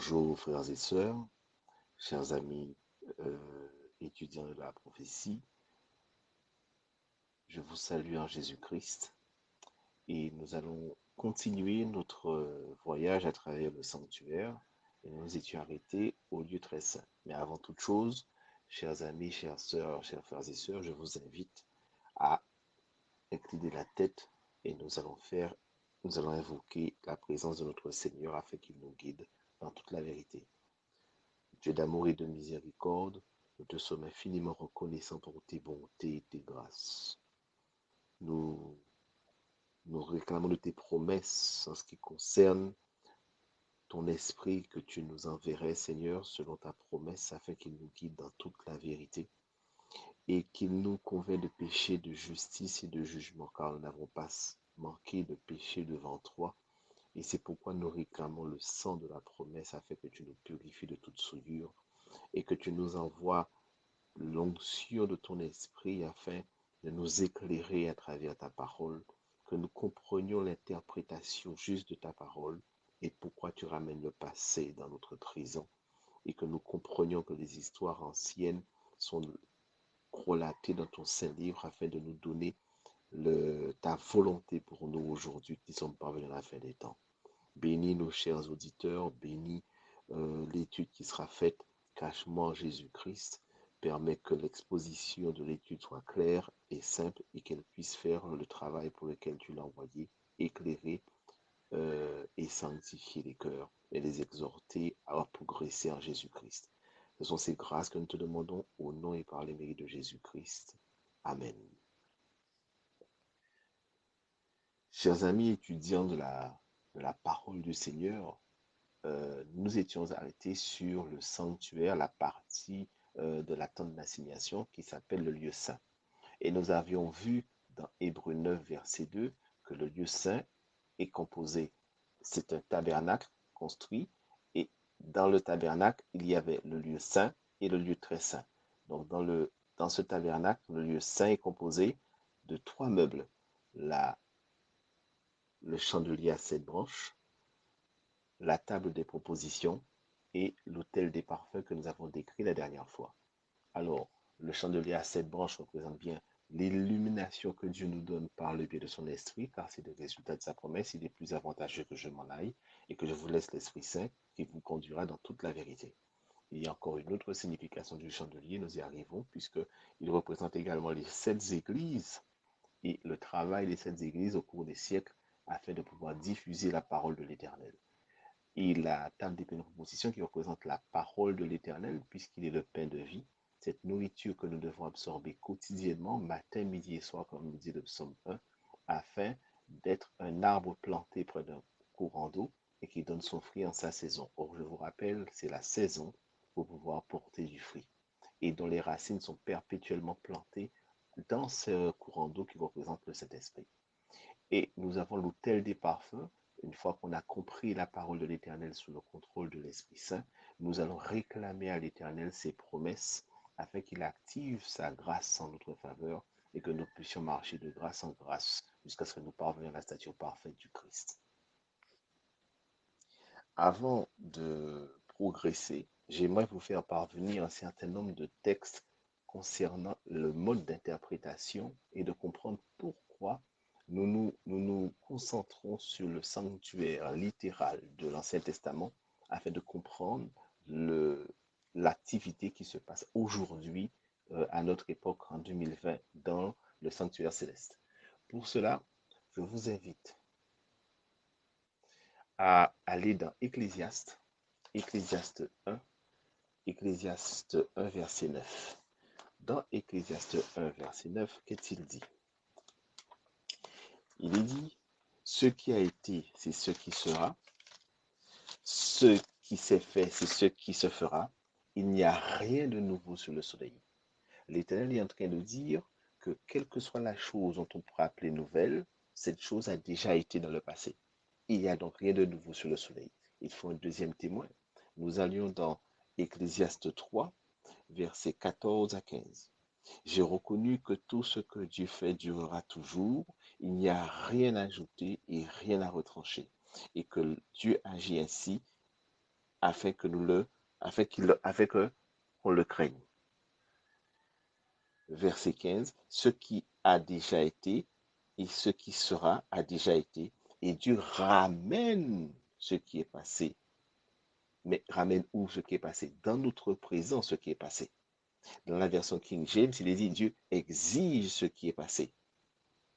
Bonjour frères et sœurs, chers amis étudiants de la prophétie, je vous salue en Jésus-Christ et nous allons continuer notre voyage à travers le sanctuaire et nous nous étions arrêtés au lieu très saint. Mais avant toute chose, chers amis, chères sœurs, chers frères et sœurs, je vous invite à incliner la tête et nous allons invoquer la présence de notre Seigneur afin qu'il nous guide dans toute la vérité. Dieu d'amour et de miséricorde, nous te sommes infiniment reconnaissants pour tes bontés et tes grâces. Nous, nous réclamons de tes promesses en ce qui concerne ton esprit que tu nous enverrais, Seigneur, selon ta promesse, afin qu'il nous guide dans toute la vérité et qu'il nous convainc de péché, de justice et de jugement, car nous n'avons pas manqué de péché devant toi. Et c'est pourquoi nous réclamons le sang de la promesse afin que tu nous purifies de toute souillure et que tu nous envoies l'onction de ton esprit afin de nous éclairer à travers ta parole, que nous comprenions l'interprétation juste de ta parole et pourquoi tu ramènes le passé dans notre prison et que nous comprenions que les histoires anciennes sont relatées dans ton saint livre afin de nous donner ta volonté pour nous aujourd'hui qui sommes parvenus à la fin des temps. Bénis nos chers auditeurs, bénis l'étude qui sera faite cachement en Jésus-Christ. Permet que l'exposition de l'étude soit claire et simple et qu'elle puisse faire le travail pour lequel tu l'as envoyé, éclairer et sanctifier les cœurs et les exhorter à progresser en Jésus-Christ. Ce sont ces grâces que nous te demandons au nom et par les mérites de Jésus-Christ. Amen. Chers amis étudiants de la parole du Seigneur, nous étions arrêtés sur le sanctuaire, la partie de la tente d'assignation qui s'appelle le lieu saint. Et nous avions vu dans Hébreux 9, verset 2, que le lieu saint est composé, c'est un tabernacle construit, et dans le tabernacle, il y avait le lieu saint et le lieu très saint. Donc dans ce tabernacle, le lieu saint est composé de 3 meubles. Le chandelier à 7 branches, la table des propositions et l'autel des parfums que nous avons décrit la dernière fois. Alors, le chandelier à 7 branches représente bien l'illumination que Dieu nous donne par le biais de son esprit, car c'est le résultat de sa promesse. Il est plus avantageux que je m'en aille et que je vous laisse l'Esprit Saint qui vous conduira dans toute la vérité. Il y a encore une autre signification du chandelier, nous y arrivons, puisqu'il représente également les 7 églises et le travail des 7 églises au cours des siècles afin de pouvoir diffuser la parole de l'Éternel. Et la table des propositions qui représente la parole de l'Éternel, puisqu'il est le pain de vie, cette nourriture que nous devons absorber quotidiennement, matin, midi et soir, comme nous dit le psaume 1, afin d'être un arbre planté près d'un courant d'eau et qui donne son fruit en sa saison. Or, je vous rappelle, c'est la saison pour pouvoir porter du fruit et dont les racines sont perpétuellement plantées dans ce courant d'eau qui représente le Saint-Esprit. Et nous avons l'autel des parfums. Une fois qu'on a compris la parole de l'Éternel sous le contrôle de l'Esprit Saint, nous allons réclamer à l'Éternel ses promesses afin qu'il active sa grâce en notre faveur et que nous puissions marcher de grâce en grâce jusqu'à ce que nous parvenions à la stature parfaite du Christ. Avant de progresser, j'aimerais vous faire parvenir un certain nombre de textes concernant le mode d'interprétation et de comprendre pourquoi nous concentrons sur le sanctuaire littéral de l'Ancien Testament afin de comprendre l'activité qui se passe aujourd'hui à notre époque en 2020 dans le sanctuaire céleste. Pour cela, je vous invite à aller dans Ecclésiaste 1, Ecclésiaste 1, verset 9. Dans Ecclésiaste 1, verset 9, qu'est-il dit? Il est dit, ce qui a été, c'est ce qui sera, ce qui s'est fait, c'est ce qui se fera. Il n'y a rien de nouveau sous le soleil. L'Éternel est en train de dire que quelle que soit la chose dont on pourrait appeler nouvelle, cette chose a déjà été dans le passé. Il n'y a donc rien de nouveau sur le soleil. Il faut un deuxième témoin. Nous allions dans Ecclésiaste 3, versets 14 à 15. J'ai reconnu que tout ce que Dieu fait durera toujours. Il n'y a rien à ajouter et rien à retrancher. Et que Dieu agit ainsi afin que qu'on le craigne. Verset 15, ce qui a déjà été et ce qui sera a déjà été. Et Dieu ramène ce qui est passé. Mais ramène où ce qui est passé? Dans notre présent, ce qui est passé. Dans la version King James, il est dit Dieu exige ce qui est passé.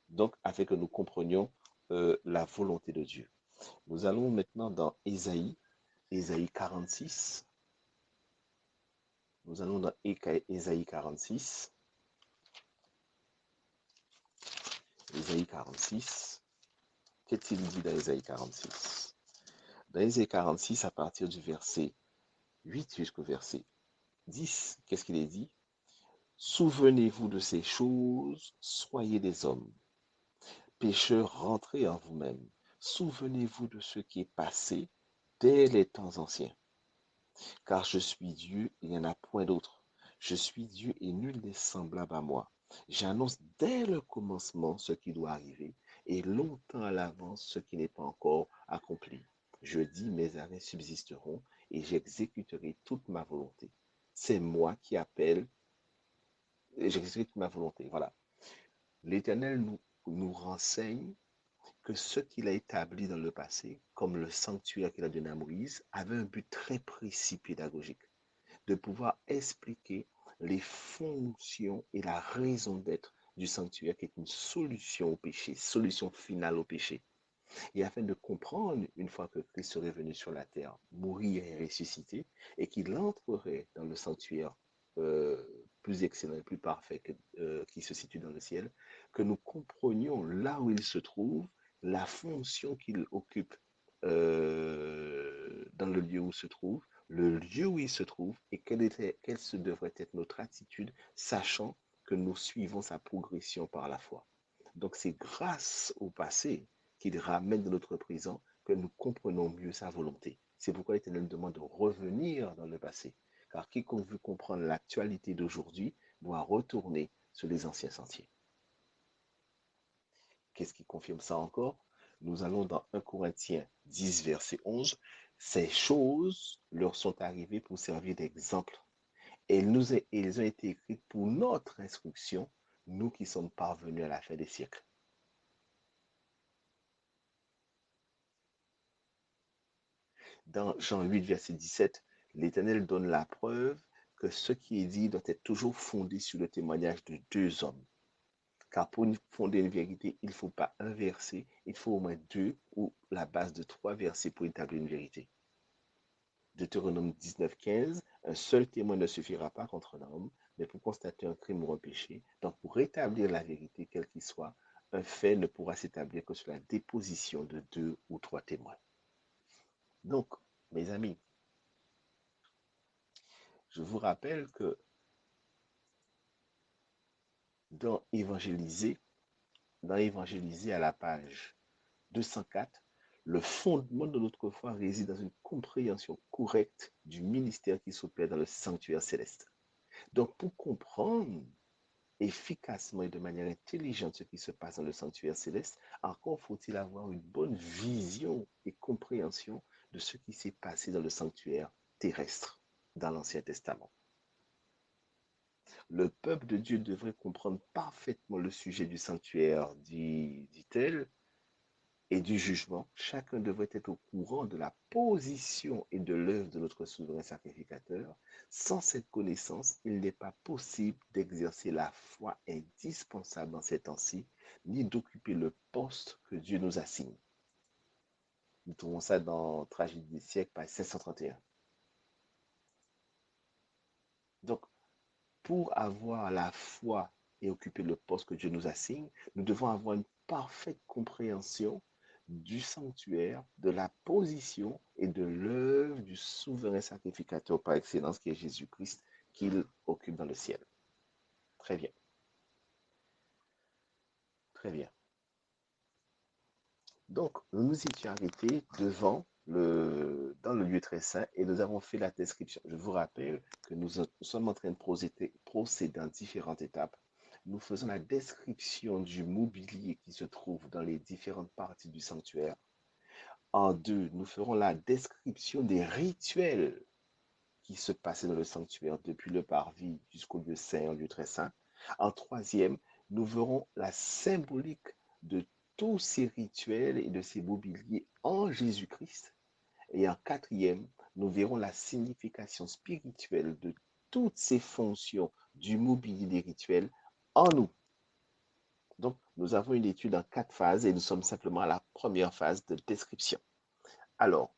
Donc, afin que nous comprenions la volonté de Dieu. Nous allons maintenant dans Ésaïe 46. Nous allons dans Ésaïe 46. Ésaïe 46. Qu'est-il dit dans Ésaïe 46? Dans Ésaïe 46, à partir du verset 8 jusqu'au verset 10, qu'est-ce qu'il est dit? Souvenez-vous de ces choses, soyez des hommes. Pécheurs, rentrez en vous-même. Souvenez-vous de ce qui est passé dès les temps anciens. Car je suis Dieu, il n'y en a point d'autre. Je suis Dieu et nul n'est semblable à moi. J'annonce dès le commencement ce qui doit arriver et longtemps à l'avance ce qui n'est pas encore accompli. Je dis, mes arrêts subsisteront et j'exécuterai toute ma volonté. C'est moi qui appelle, et j'exécute ma volonté. Voilà. L'Éternel nous renseigne que ce qu'il a établi dans le passé, comme le sanctuaire qu'il a donné à Moïse, avait un but très précis pédagogique, de pouvoir expliquer les fonctions et la raison d'être du sanctuaire qui est une solution au péché, solution finale au péché. Et afin de comprendre, une fois que Christ serait venu sur la terre, mourir et ressusciter, et qu'il entrerait dans le sanctuaire euh, plus excellent et plus parfait qui se situe dans le ciel, que nous comprenions là où il se trouve, la fonction qu'il occupe dans le lieu où il se trouve, le lieu où il se trouve, et quelle se devrait être notre attitude, sachant que nous suivons sa progression par la foi. Donc c'est grâce au passé qu'il ramène dans notre présent, que nous comprenons mieux sa volonté. C'est pourquoi l'Éternel nous demande de revenir dans le passé. Car quiconque veut comprendre l'actualité d'aujourd'hui doit retourner sur les anciens sentiers. Qu'est-ce qui confirme ça encore? Nous allons dans 1 Corinthiens 10, verset 11. Ces choses leur sont arrivées pour servir d'exemple. Et elles ont été écrites pour notre instruction, nous qui sommes parvenus à la fin des siècles. Dans Jean 8, verset 17, l'Éternel donne la preuve que ce qui est dit doit être toujours fondé sur le témoignage de deux hommes. Car pour fonder une vérité, il ne faut pas un verset, il faut au moins deux ou la base de trois versets pour établir une vérité. Deutéronome 19, 15, un seul témoin ne suffira pas contre un homme, mais pour constater un crime ou un péché. Donc pour établir la vérité, quel qu'il soit, un fait ne pourra s'établir que sur la déposition de deux ou trois témoins. Donc, mes amis, je vous rappelle que dans Évangéliser, à la page 204, le fondement de notre foi réside dans une compréhension correcte du ministère qui s'opère dans le sanctuaire céleste. Donc, pour comprendre efficacement et de manière intelligente ce qui se passe dans le sanctuaire céleste, encore faut-il avoir une bonne vision et compréhension de ce qui s'est passé dans le sanctuaire terrestre dans l'Ancien Testament. Le peuple de Dieu devrait comprendre parfaitement le sujet du sanctuaire, dit-elle, et du jugement. Chacun devrait être au courant de la position et de l'œuvre de notre souverain sacrificateur. Sans cette connaissance, il n'est pas possible d'exercer la foi indispensable dans ces temps-ci, ni d'occuper le poste que Dieu nous assigne. Nous trouvons ça dans Tragédie des siècles, page 531. Donc, pour avoir la foi et occuper le poste que Dieu nous assigne, nous devons avoir une parfaite compréhension du sanctuaire, de la position et de l'œuvre du souverain sacrificateur par excellence qui est Jésus-Christ qu'il occupe dans le ciel. Très bien. Très bien. Donc, nous nous étions arrêtés dans le lieu très saint et nous avons fait la description. Je vous rappelle que nous sommes en train de procéder dans différentes étapes. Nous faisons la description du mobilier qui se trouve dans les différentes parties du sanctuaire. En 2, nous ferons la description des rituels qui se passaient dans le sanctuaire depuis le parvis jusqu'au lieu saint, au lieu très saint. En 3e, nous verrons la symbolique de tous ces rituels et de ces mobiliers en Jésus-Christ. Et en 4e, nous verrons la signification spirituelle de toutes ces fonctions du mobilier des rituels en nous. Donc, nous avons une étude en 4 phases et nous sommes simplement à la première phase de description. Alors,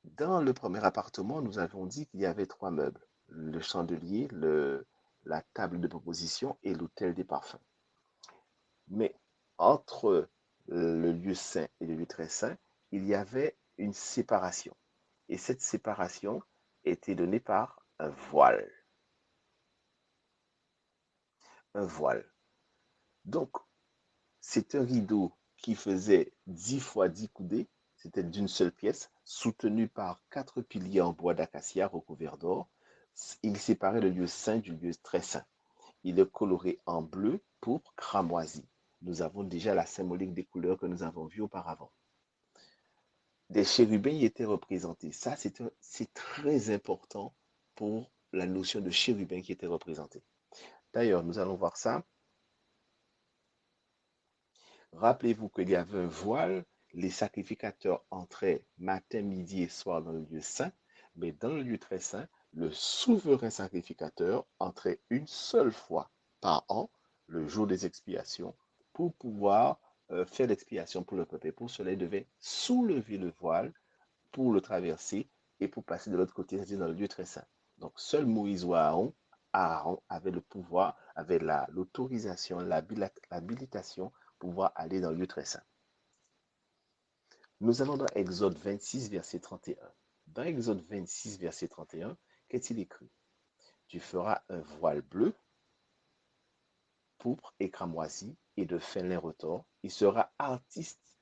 dans le premier appartement, nous avons dit qu'il y avait 3 meubles. Le chandelier, la table de proposition et l'autel des parfums. Mais entre le lieu saint et le lieu très saint, il y avait une séparation. Et cette séparation était donnée par un voile. Un voile. Donc, c'est un rideau qui faisait 10 fois 10 coudées, c'était d'une seule pièce, soutenu par 4 piliers en bois d'acacia recouverts d'or. Il séparait le lieu saint du lieu très saint. Il est coloré en bleu, pourpre, cramoisi. Nous avons déjà la symbolique des couleurs que nous avons vues auparavant. Des chérubins y étaient représentés. Ça, c'est très important pour la notion de chérubin qui était représenté. D'ailleurs, nous allons voir ça. Rappelez-vous qu'il y avait un voile. Les sacrificateurs entraient matin, midi et soir dans le lieu saint, mais dans le lieu très saint, le souverain sacrificateur entrait une seule fois par an, le jour des expiations, pour pouvoir faire l'expiation pour le peuple. Et pour cela, il devait soulever le voile pour le traverser et pour passer de l'autre côté, c'est-à-dire dans le lieu très saint. Donc, seul Moïse ou Aaron avait le pouvoir, avait l'autorisation, l'habilitation pour pouvoir aller dans le lieu très saint. Nous allons dans Exode 26, verset 31. Dans Exode 26, verset 31, qu'est-il écrit? Tu feras un voile bleu, pourpre et cramoisi et de fin lin retors. Il sera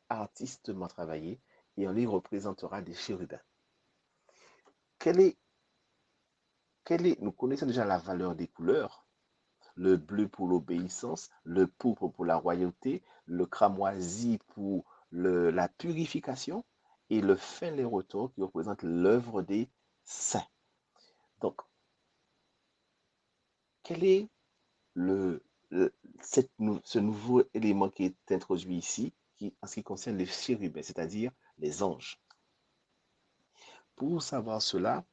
artistement travaillé et on y représentera des chérubins. Quel est, nous connaissons déjà la valeur des couleurs, le bleu pour l'obéissance, le pourpre pour la royauté, le cramoisi pour la purification et le fin lin retors qui représente l'œuvre des saints. Donc, quel est le, ce nouveau élément qui est introduit ici en ce qui concerne les chérubins, c'est-à-dire les anges? Pour savoir cela,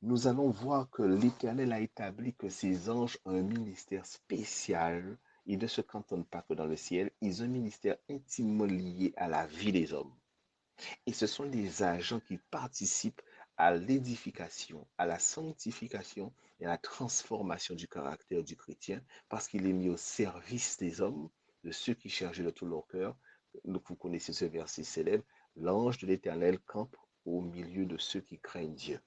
nous allons voir que l'Éternel a établi que ces anges ont un ministère spécial. Ils ne se cantonnent pas que dans le ciel, ils ont un ministère intimement lié à la vie des hommes. Et ce sont des agents qui participent à l'édification, à la sanctification et à la transformation du caractère du chrétien, parce qu'il est mis au service des hommes, de ceux qui cherchent de tout leur cœur. Donc vous connaissez ce verset célèbre, l'ange de l'Éternel campe au milieu de ceux qui craignent Dieu.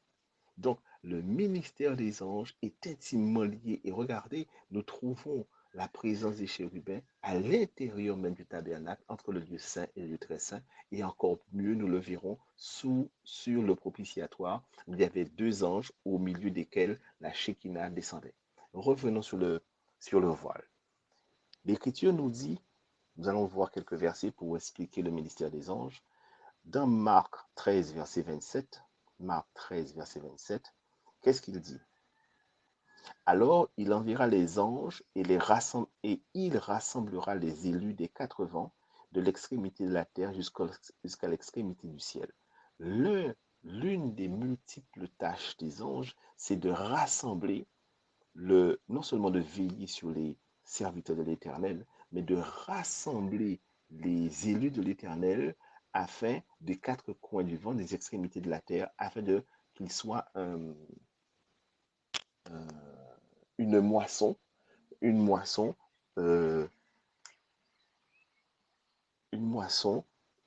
Donc, le ministère des anges est intimement lié. Et regardez, nous trouvons la présence des chérubins à l'intérieur même du tabernacle, entre le lieu saint et le lieu très saint. Et encore mieux, nous le verrons sur le propitiatoire, où il y avait 2 anges au milieu desquels la Shekinah descendait. Revenons sur le voile. L'Écriture nous dit, nous allons voir quelques versets pour expliquer le ministère des anges. Dans Marc 13, verset 27, Marc 13, verset 27, qu'est-ce qu'il dit? Alors il enverra les anges et il rassemblera les élus des 4 vents, de l'extrémité de la terre jusqu'à l'extrémité du ciel. L'une des multiples tâches des anges, c'est de rassembler, non seulement de veiller sur les serviteurs de l'Éternel, mais de rassembler les élus de l'Éternel afin des 4 coins du vent, des extrémités de la terre, afin qu'ils soient une moisson, une moisson, euh, une moisson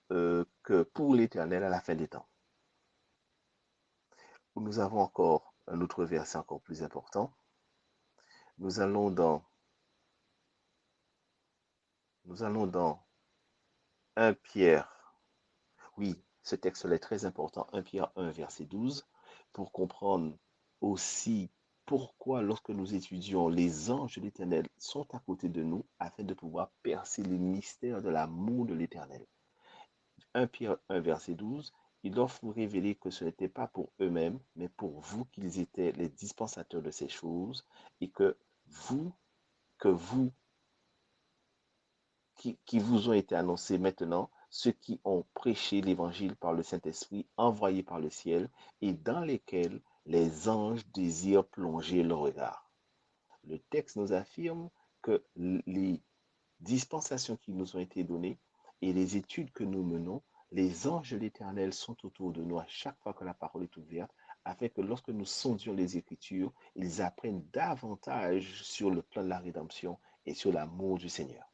que pour l'Éternel à la fin des temps. Nous avons encore un autre verset encore plus important. Nous allons dans 1 Pierre. Oui, ce texte-là est très important. 1 Pierre 1, verset 12, pour comprendre aussi pourquoi, lorsque nous étudions, les anges de l'Éternel sont à côté de nous afin de pouvoir percer les mystères de l'amour de l'Éternel. 1 Pierre 1, verset 12, il doit vous révéler que ce n'était pas pour eux-mêmes, mais pour vous qu'ils étaient les dispensateurs de ces choses, et que vous qui vous ont été annoncés maintenant, ceux qui ont prêché l'évangile par le Saint-Esprit envoyé par le ciel, et dans lesquels les anges désirent plonger leur regard. Le texte nous affirme que les dispensations qui nous ont été données et les études que nous menons, les anges de l'Éternel sont autour de nous à chaque fois que la parole est ouverte, afin que lorsque nous sondions les Écritures, ils apprennent davantage sur le plan de la rédemption et sur l'amour du Seigneur.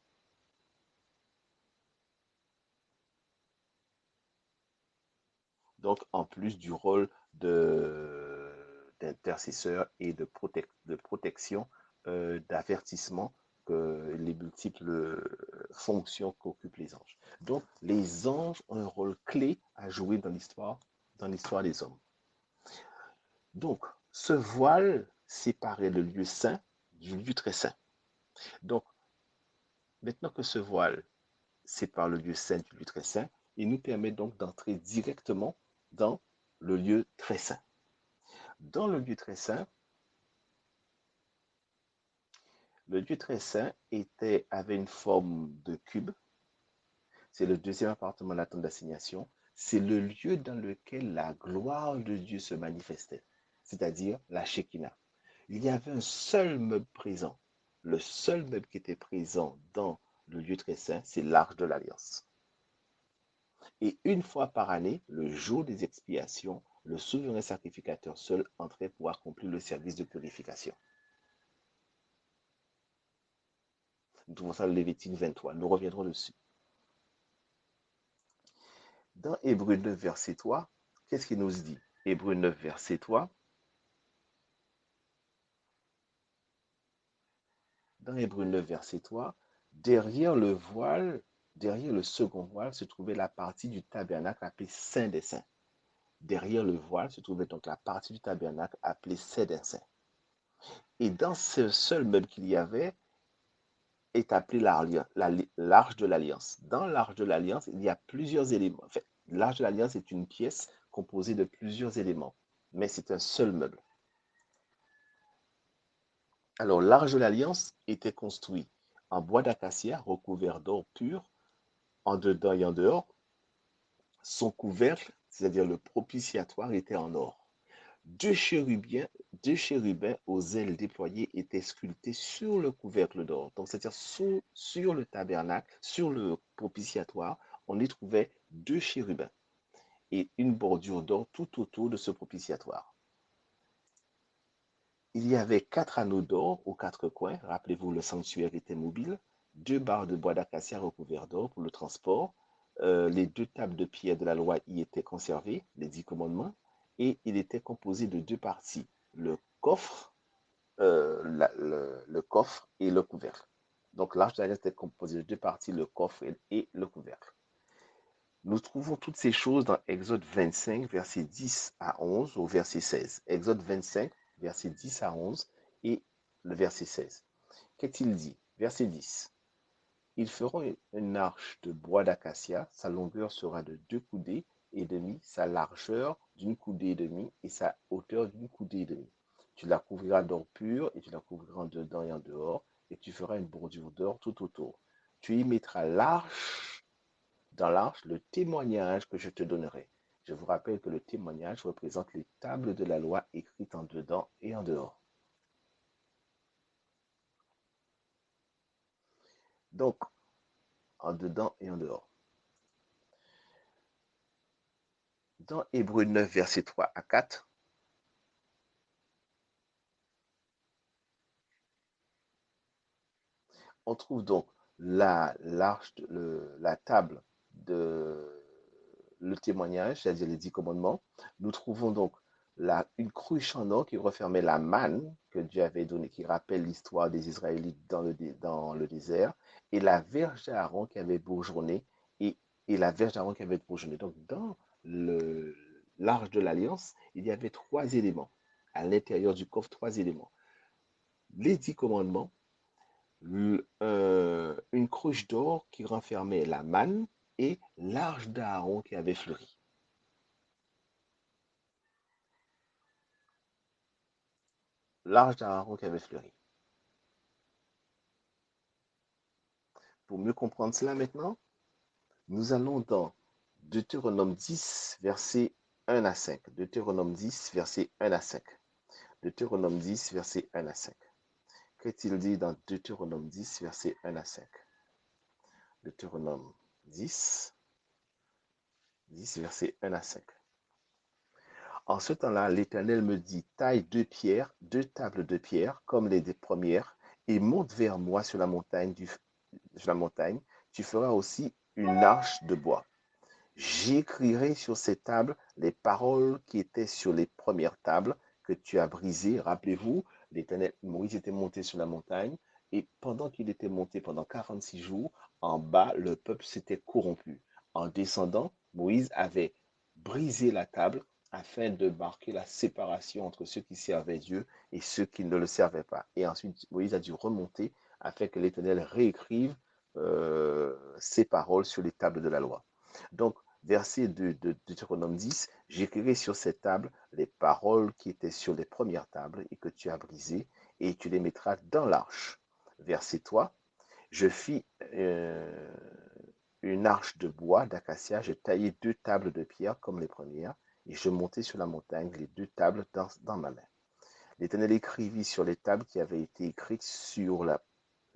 Donc, en plus du rôle d'intercesseur et de protection, d'avertissement, que les multiples fonctions qu'occupent les anges. Donc, les anges ont un rôle clé à jouer dans l'histoire des hommes. Donc, ce voile séparait le lieu saint du lieu très saint. Donc, maintenant que ce voile sépare le lieu saint du lieu très saint, il nous permet donc d'entrer directement dans le lieu très saint. Dans le lieu très saint avait une forme de cube. C'est le deuxième appartement de la tente d'assignation. C'est le lieu dans lequel la gloire de Dieu se manifestait, c'est-à-dire la Shekinah. Il y avait un seul meuble présent. Le seul meuble qui était présent dans le lieu très saint, c'est l'arche de l'Alliance. Et une fois par année, le jour des expiations, le souverain sacrificateur seul entrait pour accomplir le service de purification. Nous trouvons ça le Lévitique 23. Nous reviendrons dessus. Dans Hébreux 9, verset 3, qu'est-ce qu'il nous dit? Hébreux 9, verset 3. Dans Hébreux 9, verset 3, derrière le second voile, se trouvait la partie du tabernacle appelée Saint des Saints. Derrière le voile se trouvait donc la partie du tabernacle appelée Saint des Saints. Et dans ce seul meuble qu'il y avait, est appelée l'arche de l'Alliance. Dans l'arche de l'Alliance, il y a plusieurs éléments. En fait, l'arche de l'Alliance est une pièce composée de plusieurs éléments, mais c'est un seul meuble. Alors, l'arche de l'Alliance était construit en bois d'acacia recouvert d'or pur, en dedans et en dehors. Son couvercle, c'est-à-dire le propitiatoire, était en or. Deux chérubins aux ailes déployées étaient sculptés sur le couvercle d'or. Donc, c'est-à-dire sur le tabernacle, sur le propitiatoire, on y trouvait deux chérubins et une bordure d'or tout autour de ce propitiatoire. Il y avait 4 anneaux d'or aux 4 coins. Rappelez-vous, le sanctuaire était mobile. 2 barres de bois d'acacia recouverts d'or pour le transport. Les 2 tables de pierre de la loi y étaient conservées, les 10 commandements. Et il était composé de 2 parties, le coffre, le coffre et le couvercle. Donc l'arche de l'alliance était composé de 2 parties, le coffre et le couvercle. Nous trouvons toutes ces choses dans Exode 25, versets 10 à 11 au verset 16. Exode 25, versets 10 à 11 et le verset 16. Qu'est-il dit? Verset 10. Ils feront une arche de bois d'acacia, sa longueur sera de 2 coudées et demi, sa largeur d'une coudée et demie et sa hauteur d'une coudée et demie. Tu la couvriras d'or pur et tu la couvriras en dedans et en dehors et tu feras une bordure d'or tout autour. Tu y mettras dans l'arche le témoignage que je te donnerai. Je vous rappelle que le témoignage représente les tables de la loi écrites en dedans et en dehors. Donc, en dedans et en dehors. Dans Hébreux 9, verset 3 à 4, on trouve donc la table de le témoignage, c'est-à-dire les 10 commandements. Nous trouvons donc une cruche en or qui refermait la manne que Dieu avait donnée, qui rappelle l'histoire des Israélites dans le désert, et la verge d'Aaron qui avait bourgeonné, et la verge d'Aaron qui avait bourgeonné. Donc, dans l'arche de l'Alliance, il y avait 3 éléments. à l'intérieur du coffre 3 éléments. Les 10 commandements, une cruche d'or qui renfermait la manne et l'arche d'Aaron qui avait fleuri. L'arche d'Aaron qui avait fleuri. Pour mieux comprendre cela maintenant, nous allons dans Deutéronome 10, versets 1 à 5. Deutéronome 10, versets 1 à 5. Deutéronome 10, versets 1 à 5. Qu'est-il dit dans Deutéronome 10, versets 1 à 5? Deutéronome 10, versets 1 à 5. En ce temps-là, l'Éternel me dit, taille 2 pierres, 2 tables de pierre, comme les premières, et monte vers moi sur la montagne. Tu feras aussi une arche de bois. J'écrirai sur ces tables les paroles qui étaient sur les premières tables que tu as brisées. Rappelez-vous, l'Éternel, Moïse était monté sur la montagne, et pendant qu'il était monté pendant 46 jours, en bas, le peuple s'était corrompu. En descendant, Moïse avait brisé la table afin de marquer la séparation entre ceux qui servaient Dieu et ceux qui ne le servaient pas. Et ensuite, Moïse a dû remonter afin que l'Éternel réécrive ces paroles sur les tables de la loi. Donc, verset de Deutéronome 10, j'écrirai sur cette table les paroles qui étaient sur les premières tables et que tu as brisées, et tu les mettras dans l'arche. Verset 3, je fis une arche de bois d'acacia, je taillai 2 tables de pierre comme les premières, et je montai sur la montagne les 2 tables dans ma main. L'Éternel écrivit sur les tables qui avaient été écrites sur la...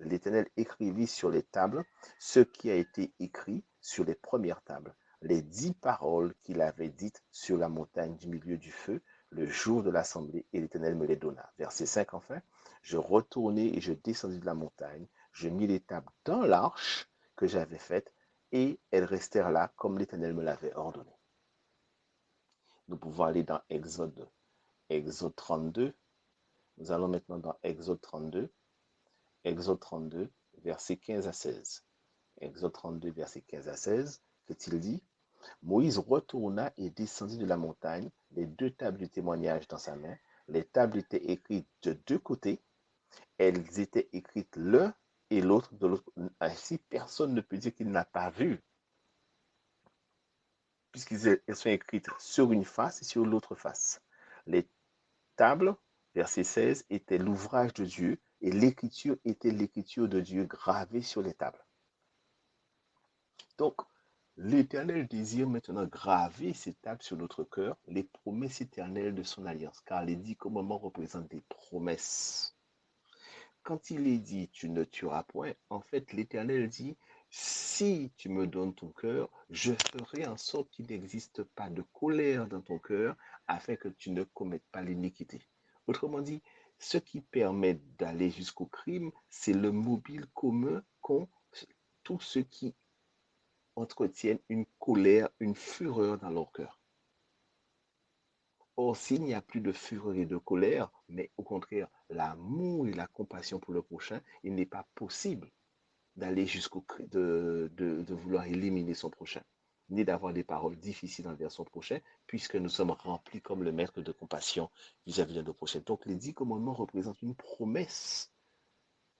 L'Éternel écrivit sur les tables ce qui a été écrit sur les premières tables, les 10 paroles qu'il avait dites sur la montagne du milieu du feu, le jour de l'assemblée, et l'Éternel me les donna. Verset 5 enfin, je retournai et je descendis de la montagne, je mis les tables dans l'arche que j'avais faite, et elles restèrent là comme l'Éternel me l'avait ordonné. Nous pouvons aller dans Exode 32. Nous allons maintenant dans Exode 32. Exode 32, versets 15 à 16. Exode 32, versets 15 à 16, qu'est-il dit? Moïse retourna et descendit de la montagne, les 2 tables du témoignage dans sa main. Les tables étaient écrites de 2 côtés. Elles étaient écrites l'un et l'autre de l'autre. Ainsi, personne ne peut dire qu'il n'a pas vu, puisqu'elles sont écrites sur une face et sur l'autre face. Les tables, verset 16, étaient l'ouvrage de Dieu, et l'écriture était l'écriture de Dieu gravée sur les tables. Donc, l'Éternel désire maintenant graver ces tables sur notre cœur, les promesses éternelles de son alliance, car les 10 commandements représentent des promesses. Quand il est dit tu ne tueras point, en fait, l'Éternel dit si tu me donnes ton cœur, je ferai en sorte qu'il n'existe pas de colère dans ton cœur afin que tu ne commettes pas l'iniquité. Autrement dit, ce qui permet d'aller jusqu'au crime, c'est le mobile commun qu'ont tous ceux qui entretiennent une colère, une fureur dans leur cœur. Or, s'il n'y a plus de fureur et de colère, mais au contraire, l'amour et la compassion pour le prochain, il n'est pas possible d'aller jusqu'au de vouloir éliminer son prochain, ni d'avoir des paroles difficiles envers son prochain, puisque nous sommes remplis comme le maître de compassion vis-à-vis de nos prochains. Donc, les 10 commandements représentent une promesse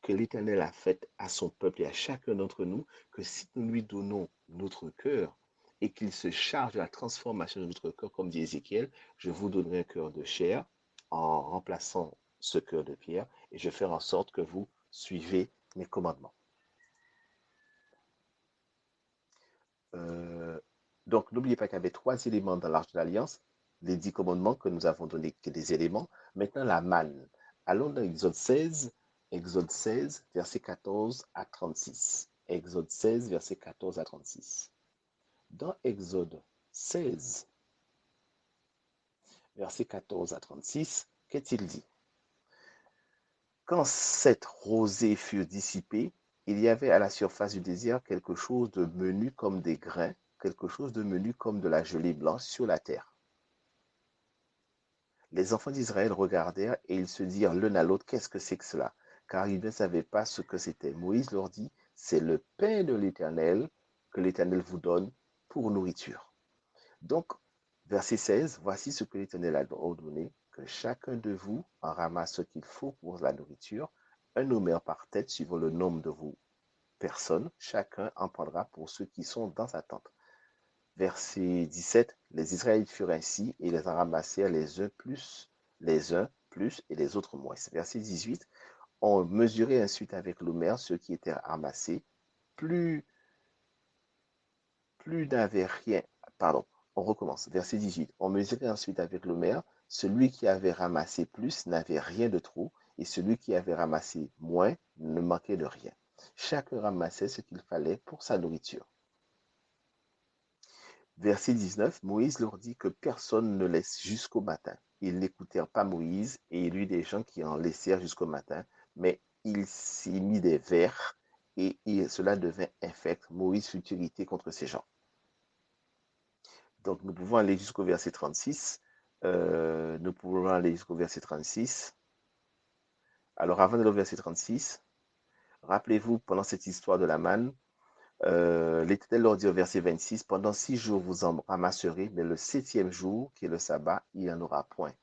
que l'Éternel a faite à son peuple et à chacun d'entre nous, que si nous lui donnons notre cœur et qu'il se charge de la transformation de notre cœur, comme dit Ézéchiel, je vous donnerai un cœur de chair en remplaçant ce cœur de pierre, et je ferai en sorte que vous suivez mes commandements. Donc, n'oubliez pas qu'il y avait 3 éléments dans l'Arche de l'Alliance, les 10 commandements que nous avons donnés, que des éléments. Maintenant, la manne. Allons dans Exode 16, versets 14 à 36. Exode 16, versets 14 à 36. Dans Exode 16, versets 14 à 36, qu'est-il dit? Quand cette rosée fut dissipée, il y avait à la surface du désert quelque chose de menu comme des grains, quelque chose de menu comme de la gelée blanche sur la terre. Les enfants d'Israël regardèrent et ils se dirent l'un à l'autre, qu'est-ce que c'est que cela? Car ils ne savaient pas ce que c'était. Moïse leur dit, c'est le pain de l'Éternel que l'Éternel vous donne pour nourriture. Donc, verset 16, voici ce que l'Éternel a ordonné, que chacun de vous en ramasse ce qu'il faut pour la nourriture, un omer par tête suivant le nombre de vos personnes, chacun en prendra pour ceux qui sont dans sa tente. Verset 17, les Israélites furent ainsi et les en ramassèrent les uns plus et les autres moins. Verset 18, on mesurait ensuite avec l'omer ceux qui étaient ramassés, plus n'avait rien. Pardon, on recommence. Verset 18. On mesurait ensuite avec l'omer, celui qui avait ramassé plus n'avait rien de trop, et celui qui avait ramassé moins ne manquait de rien. Chacun ramassait ce qu'il fallait pour sa nourriture. Verset 19, Moïse leur dit que personne ne laisse jusqu'au matin. Ils n'écoutèrent pas Moïse, et il y eut des gens qui en laissèrent jusqu'au matin, mais il s'y mit des vers, et cela devint infect. Moïse fut irrité contre ces gens. Donc, nous pouvons aller jusqu'au verset 36. Nous pouvons aller jusqu'au verset 36. Alors, avant d'aller au verset 36, rappelez-vous, pendant cette histoire de la manne, l'Éternel leur dit au verset 26, pendant 6 jours, vous en ramasserez, mais le 7e jour, qui est le sabbat, il n'y en aura point.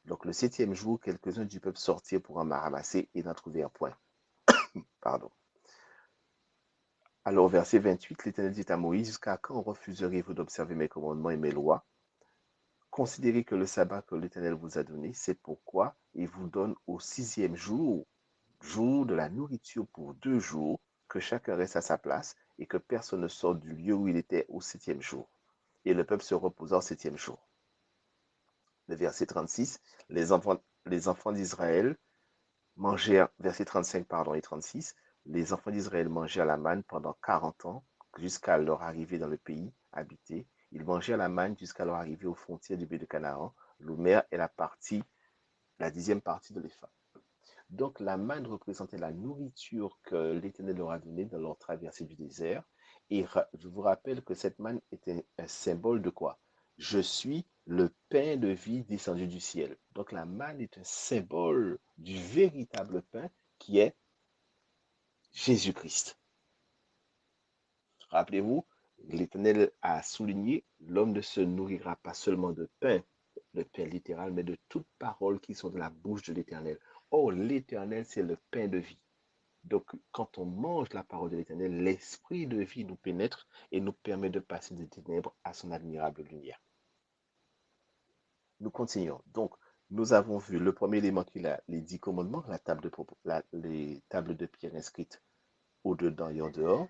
Donc, le 7e jour, quelques-uns du peuple sortirent pour en ramasser et n'en trouvèrent point. Pardon. Alors, au verset 28, l'Éternel dit à Moïse, jusqu'à quand refuserez-vous d'observer mes commandements et mes lois? Considérez que le sabbat que l'Éternel vous a donné, c'est pourquoi il vous donne au 6e jour, jour de la nourriture pour 2 jours, que chacun reste à sa place et que personne ne sorte du lieu où il était au 7e jour. Et le peuple se reposa au 7e jour. Le verset 36, les enfants d'Israël mangèrent, verset 35 pardon, et 36, les enfants d'Israël mangèrent la manne pendant 40 ans, jusqu'à leur arrivée dans le pays habité. Ils mangèrent la manne jusqu'à leur arrivée aux frontières du pays de Canaan. L'omer est la 10e partie de l'Épha. Donc la manne représentait la nourriture que l'Éternel leur a donnée dans leur traversée du désert. Et je vous rappelle que cette manne était un symbole de quoi? Je suis le pain de vie descendu du ciel. Donc la manne est un symbole du véritable pain qui est Jésus-Christ. Rappelez-vous, l'Éternel a souligné, l'homme ne se nourrira pas seulement de pain, le pain littéral, mais de toutes paroles qui sont de la bouche de l'Éternel. Oh, l'Éternel, c'est le pain de vie. Donc, quand on mange la parole de l'Éternel, l'esprit de vie nous pénètre et nous permet de passer des ténèbres à son admirable lumière. Nous continuons. Donc, nous avons vu le premier élément qu'il a, les 10 commandements, les tables de pierre inscrites au-dedans et en dehors.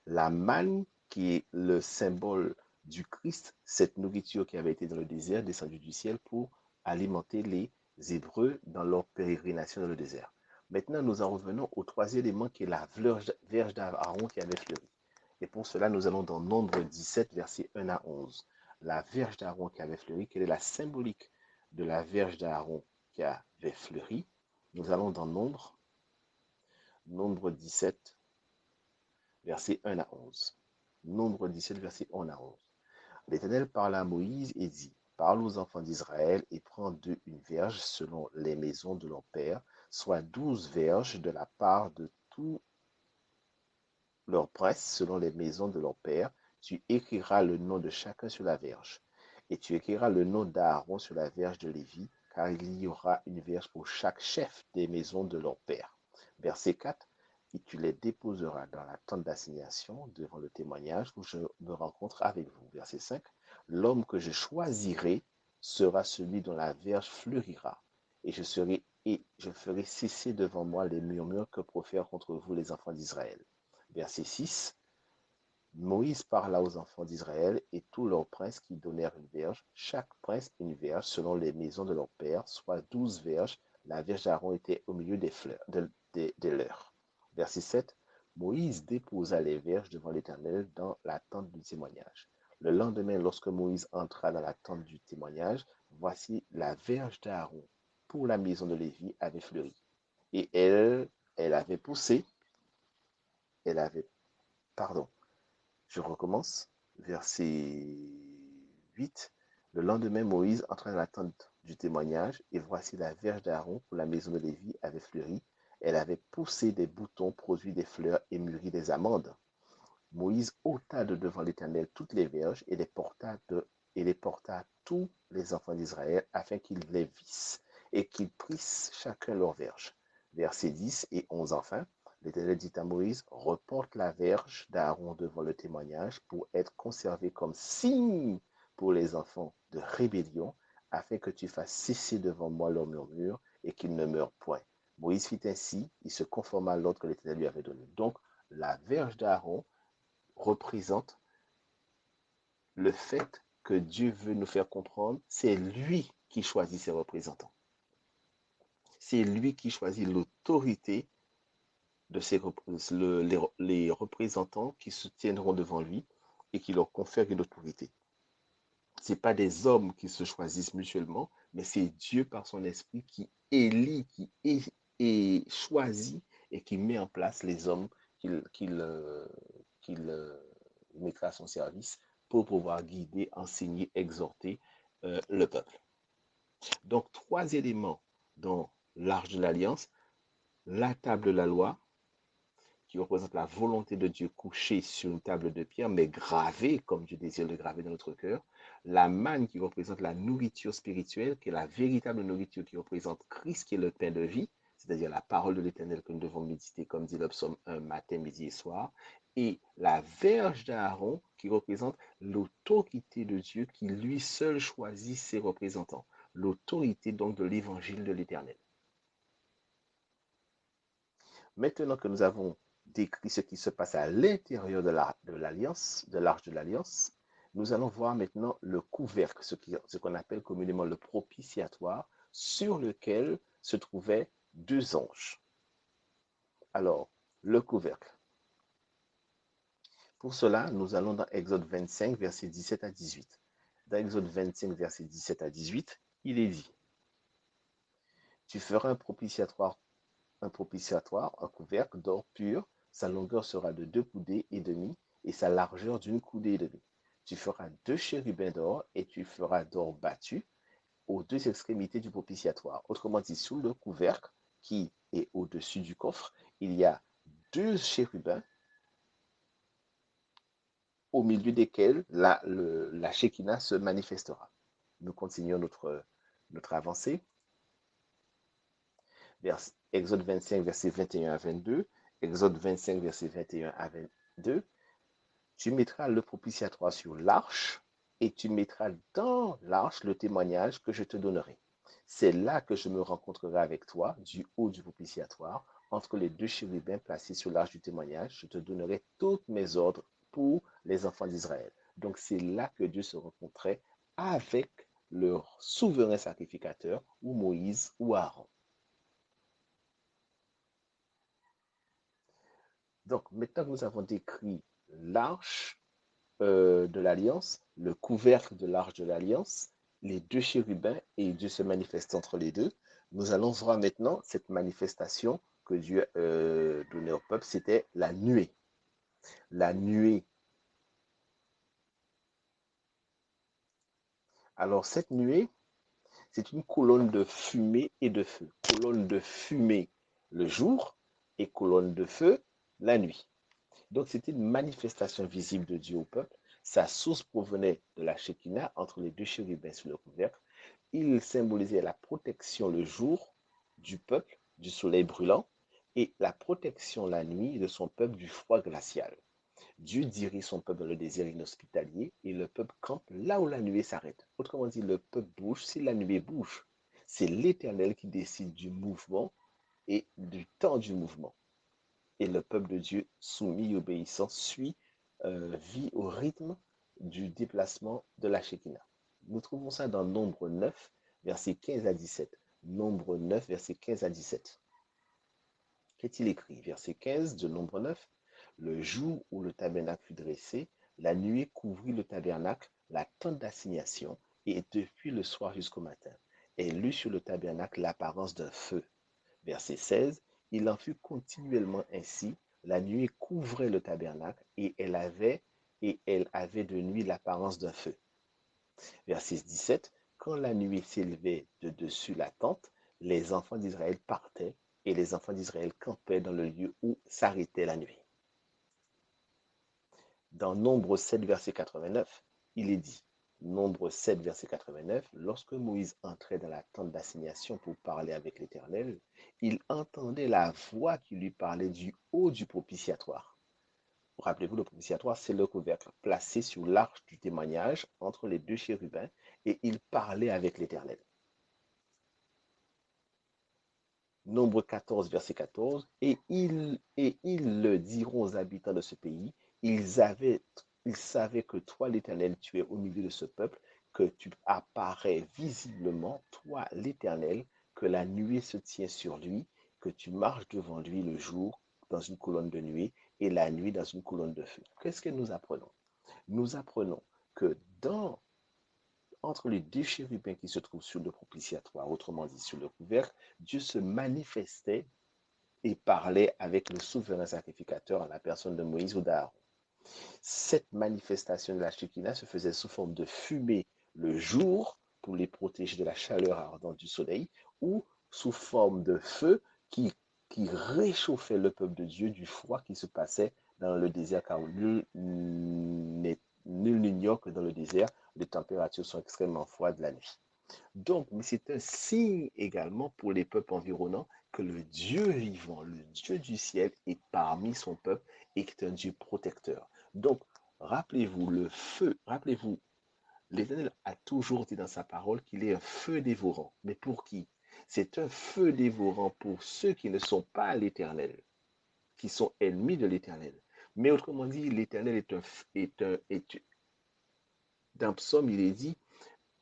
La manne, qui est le symbole du Christ, cette nourriture qui avait été dans le désert, descendue du ciel pour alimenter les Hébreux dans leur pérégrination dans le désert. Maintenant, nous en revenons au troisième élément qui est la verge d'Aaron qui avait fleuri. Et pour cela, nous allons dans Nombre 17, versets 1 à 11. La verge d'Aaron qui avait fleuri, quelle est la symbolique de la verge d'Aaron qui avait fleuri? Nous allons dans Nombre 17, versets 1 à 11. Nombre 17, versets 1 à 11. L'Éternel parla à Moïse et dit, parle aux enfants d'Israël et prends d'eux une verge selon les maisons de leur père, soit 12 verges de la part de tous leurs princes selon les maisons de leur père. Tu écriras le nom de chacun sur la verge. Et tu écriras le nom d'Aaron sur la verge de Lévi, car il y aura une verge pour chaque chef des maisons de leur père. Verset 4. Et tu les déposeras dans la tente d'assignation devant le témoignage où je me rencontre avec vous. Verset 5. L'homme que je choisirai sera celui dont la verge fleurira, et je ferai cesser devant moi les murmures que profèrent contre vous les enfants d'Israël. Verset 6. Moïse parla aux enfants d'Israël et tous leurs princes qui donnèrent une verge, chaque prince une verge selon les maisons de leur père, soit 12 verges. La verge d'Aaron était au milieu des leurs. Verset 7. Moïse déposa les verges devant l'Éternel dans la tente du témoignage. Le lendemain, lorsque Moïse entra dans la tente du témoignage, voici la verge d'Aaron pour la maison de Lévi avait fleuri. Et elle avait poussé, elle avait, pardon, je recommence, verset 8. Le lendemain, Moïse entra dans la tente du témoignage, et voici la verge d'Aaron pour la maison de Lévi avait fleuri. Elle avait poussé des boutons, produit des fleurs et mûri des amandes. Moïse ôta de devant l'Éternel toutes les verges et les porta à tous les enfants d'Israël afin qu'ils les vissent. et qu'ils prissent chacun leur verge. Versets 10 et 11 enfin. L'Éternel dit à Moïse, reporte la verge d'Aaron devant le témoignage pour être conservé comme signe pour les enfants de rébellion, afin que tu fasses cesser devant moi leur murmure et qu'ils ne meurent point. Moïse fit ainsi, il se conforma à l'ordre que l'Éternel lui avait donné. Donc, la verge d'Aaron représente le fait que Dieu veut nous faire comprendre, c'est lui qui choisit ses représentants. C'est lui qui choisit l'autorité de les représentants qui se tiendront devant lui et qui leur confèrent une autorité. Ce n'est pas des hommes qui se choisissent mutuellement, mais c'est Dieu par son esprit qui élit, et choisit et qui met en place les hommes qu'il mettra à son service pour pouvoir guider, enseigner, exhorter le peuple. Donc, 3 éléments dans l'Arche de l'Alliance: la table de la loi, qui représente la volonté de Dieu couchée sur une table de pierre, mais gravée comme Dieu désire le graver dans notre cœur. La manne, qui représente la nourriture spirituelle, qui est la véritable nourriture, qui représente Christ, qui est le pain de vie, c'est-à-dire la parole de l'Éternel que nous devons méditer, comme dit le psaume 1, matin, midi et soir. Et la verge d'Aaron, qui représente l'autorité de Dieu, qui lui seul choisit ses représentants. L'autorité donc de l'évangile de l'Éternel. Maintenant que nous avons décrit ce qui se passe à l'intérieur de l'Alliance, de l'Arche de l'Alliance, nous allons voir maintenant le couvercle, ce qu'on appelle communément le propitiatoire, sur lequel se trouvaient 2 anges. Alors, le couvercle. Pour cela, nous allons dans Exode 25, versets 17 à 18. Dans Exode 25, versets 17 à 18, il est dit, tu feras un propitiatoire, un couvercle d'or pur. Sa longueur sera de 2 coudées et demi et sa largeur d'une coudée et demie. Tu feras 2 chérubins d'or et tu feras d'or battu aux 2 extrémités du propitiatoire. Autrement dit, sous le couvercle qui est au-dessus du coffre, il y a 2 chérubins au milieu desquels la Shekinah se manifestera. Nous continuons notre avancée. Exode 25, versets 21 à 22. Exode 25, versets 21 à 22. Tu mettras le propitiatoire sur l'arche et tu mettras dans l'arche le témoignage que je te donnerai. C'est là que je me rencontrerai avec toi du haut du propitiatoire, entre les 2 chérubins placés sur l'arche du témoignage. Je te donnerai tous mes ordres pour les enfants d'Israël. Donc c'est là que Dieu se rencontrait avec leur souverain sacrificateur, ou Moïse ou Aaron. Donc maintenant que nous avons décrit l'arche de l'Alliance, le couvercle de l'Arche de l'Alliance, les 2 chérubins et Dieu se manifeste entre les 2. Nous allons voir maintenant cette manifestation que Dieu donnait au peuple, c'était la nuée. La nuée. Alors cette nuée, c'est une colonne de fumée et de feu. Colonne de fumée le jour et colonne de feu la nuit. Donc c'était une manifestation visible de Dieu au peuple. Sa source provenait de la Shekinah entre les 2 chérubins sous le couvercle. Il symbolisait la protection le jour du peuple du soleil brûlant et la protection la nuit de son peuple du froid glacial. Dieu dirige son peuple dans le désert inhospitalier et le peuple campe là où la nuée s'arrête. Autrement dit, le peuple bouge si la nuée bouge. C'est l'Éternel qui décide du mouvement et du temps du mouvement. Et le peuple de Dieu, soumis et obéissant, vit au rythme du déplacement de la Shekinah. Nous trouvons ça dans Nombre 9, versets 15 à 17. Nombre 9, versets 15 à 17. Qu'est-il écrit? Verset 15 de Nombre 9. Le jour où le tabernacle fut dressé, la nuée couvrit le tabernacle, la tente d'assignation, et depuis le soir jusqu'au matin. Elle eut sur le tabernacle l'apparence d'un feu. Verset 16. Il en fut continuellement ainsi. La nuée couvrait le tabernacle et elle avait de nuit l'apparence d'un feu. Verset 17. Quand la nuée s'élevait de dessus la tente, les enfants d'Israël partaient et les enfants d'Israël campaient dans le lieu où s'arrêtait la nuée. Dans Nombre 7, verset 89, il est dit, Nombre 7, verset 89, lorsque Moïse entrait dans la tente d'assignation pour parler avec l'Éternel, il entendait la voix qui lui parlait du haut du propitiatoire. Rappelez-vous, le propitiatoire, c'est le couvercle placé sur l'arche du témoignage entre les deux chérubins et il parlait avec l'Éternel. Nombre 14, verset 14, et ils le diront aux habitants de ce pays, ils savaient que toi, l'Éternel, tu es au milieu de ce peuple, que tu apparais visiblement, toi, l'Éternel, que la nuée se tient sur lui, que tu marches devant lui le jour dans une colonne de nuée et la nuit dans une colonne de feu. Qu'est-ce que nous apprenons? Nous apprenons que entre les deux chérubins qui se trouvent sur le propitiatoire, autrement dit sur le couvercle, Dieu se manifestait et parlait avec le souverain sacrificateur en la personne de Moïse ou d'Aaron. Cette manifestation de la Shekinah se faisait sous forme de fumée le jour pour les protéger de la chaleur ardente du soleil ou sous forme de feu qui réchauffait le peuple de Dieu du froid qui se passait dans le désert, car nul n'ignore que dans le désert, les températures sont extrêmement froides la nuit. Donc, mais c'est un signe également pour les peuples environnants que le Dieu vivant, le Dieu du ciel est parmi son peuple et qui est un Dieu protecteur. Donc, rappelez-vous le feu, rappelez-vous, l'Éternel a toujours dit dans sa parole qu'il est un feu dévorant. Mais pour qui? C'est un feu dévorant pour ceux qui ne sont pas l'Éternel, qui sont ennemis de l'Éternel. Mais autrement dit, l'Éternel dans Psaume, il est dit,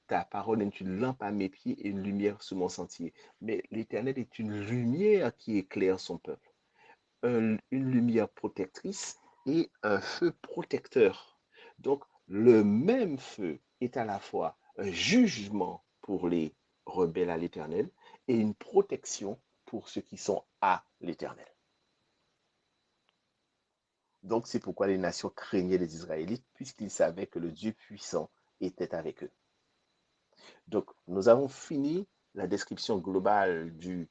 ta parole est une lampe à mes pieds et une lumière sur mon sentier. Mais l'Éternel est une lumière qui éclaire son peuple, une lumière protectrice et un feu protecteur. Donc, le même feu est à la fois un jugement pour les rebelles à l'Éternel et une protection pour ceux qui sont à l'Éternel. Donc, c'est pourquoi les nations craignaient les Israélites, puisqu'ils savaient que le Dieu puissant était avec eux. Donc, nous avons fini la description globale du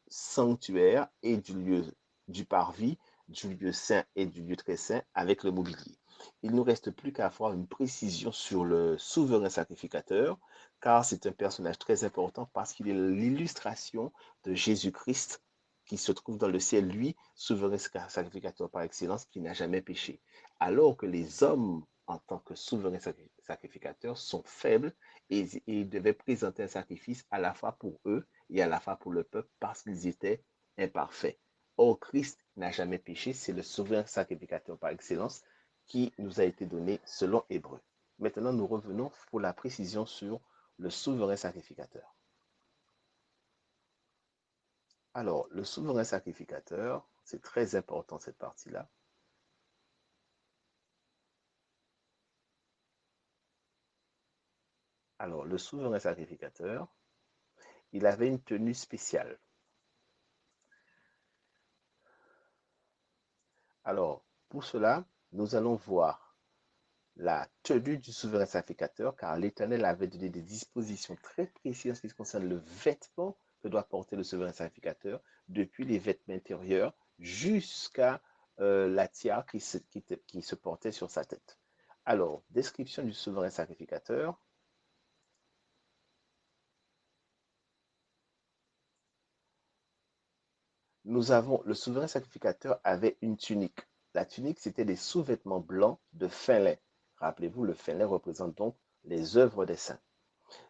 sanctuaire et du lieu du parvis, du lieu saint et du lieu très saint avec le mobilier. Il ne nous reste plus qu'à avoir une précision sur le souverain sacrificateur, car c'est un personnage très important parce qu'il est l'illustration de Jésus-Christ qui se trouve dans le ciel, lui, souverain sacrificateur par excellence, qui n'a jamais péché. Alors que les hommes, en tant que souverains sacrificateurs, sont faibles et ils devaient présenter un sacrifice à la fois pour eux et à la fois pour le peuple parce qu'ils étaient imparfaits. Or, Christ n'a jamais péché, c'est le souverain sacrificateur par excellence qui nous a été donné selon Hébreu. Maintenant, nous revenons pour la précision sur le souverain sacrificateur. Alors, le souverain sacrificateur, c'est très important cette partie-là. Alors, le souverain sacrificateur, il avait une tenue spéciale. Alors, pour cela, nous allons voir la tenue du souverain sacrificateur, car l'Éternel avait donné des dispositions très précises en ce qui concerne le vêtement que doit porter le souverain sacrificateur, depuis les vêtements intérieurs jusqu'à la tiare qui se portait sur sa tête. Alors, description du souverain sacrificateur. Le souverain sacrificateur avait une tunique. La tunique, c'était des sous-vêtements blancs de fin lin. Rappelez-vous, le fin lin représente donc les œuvres des saints.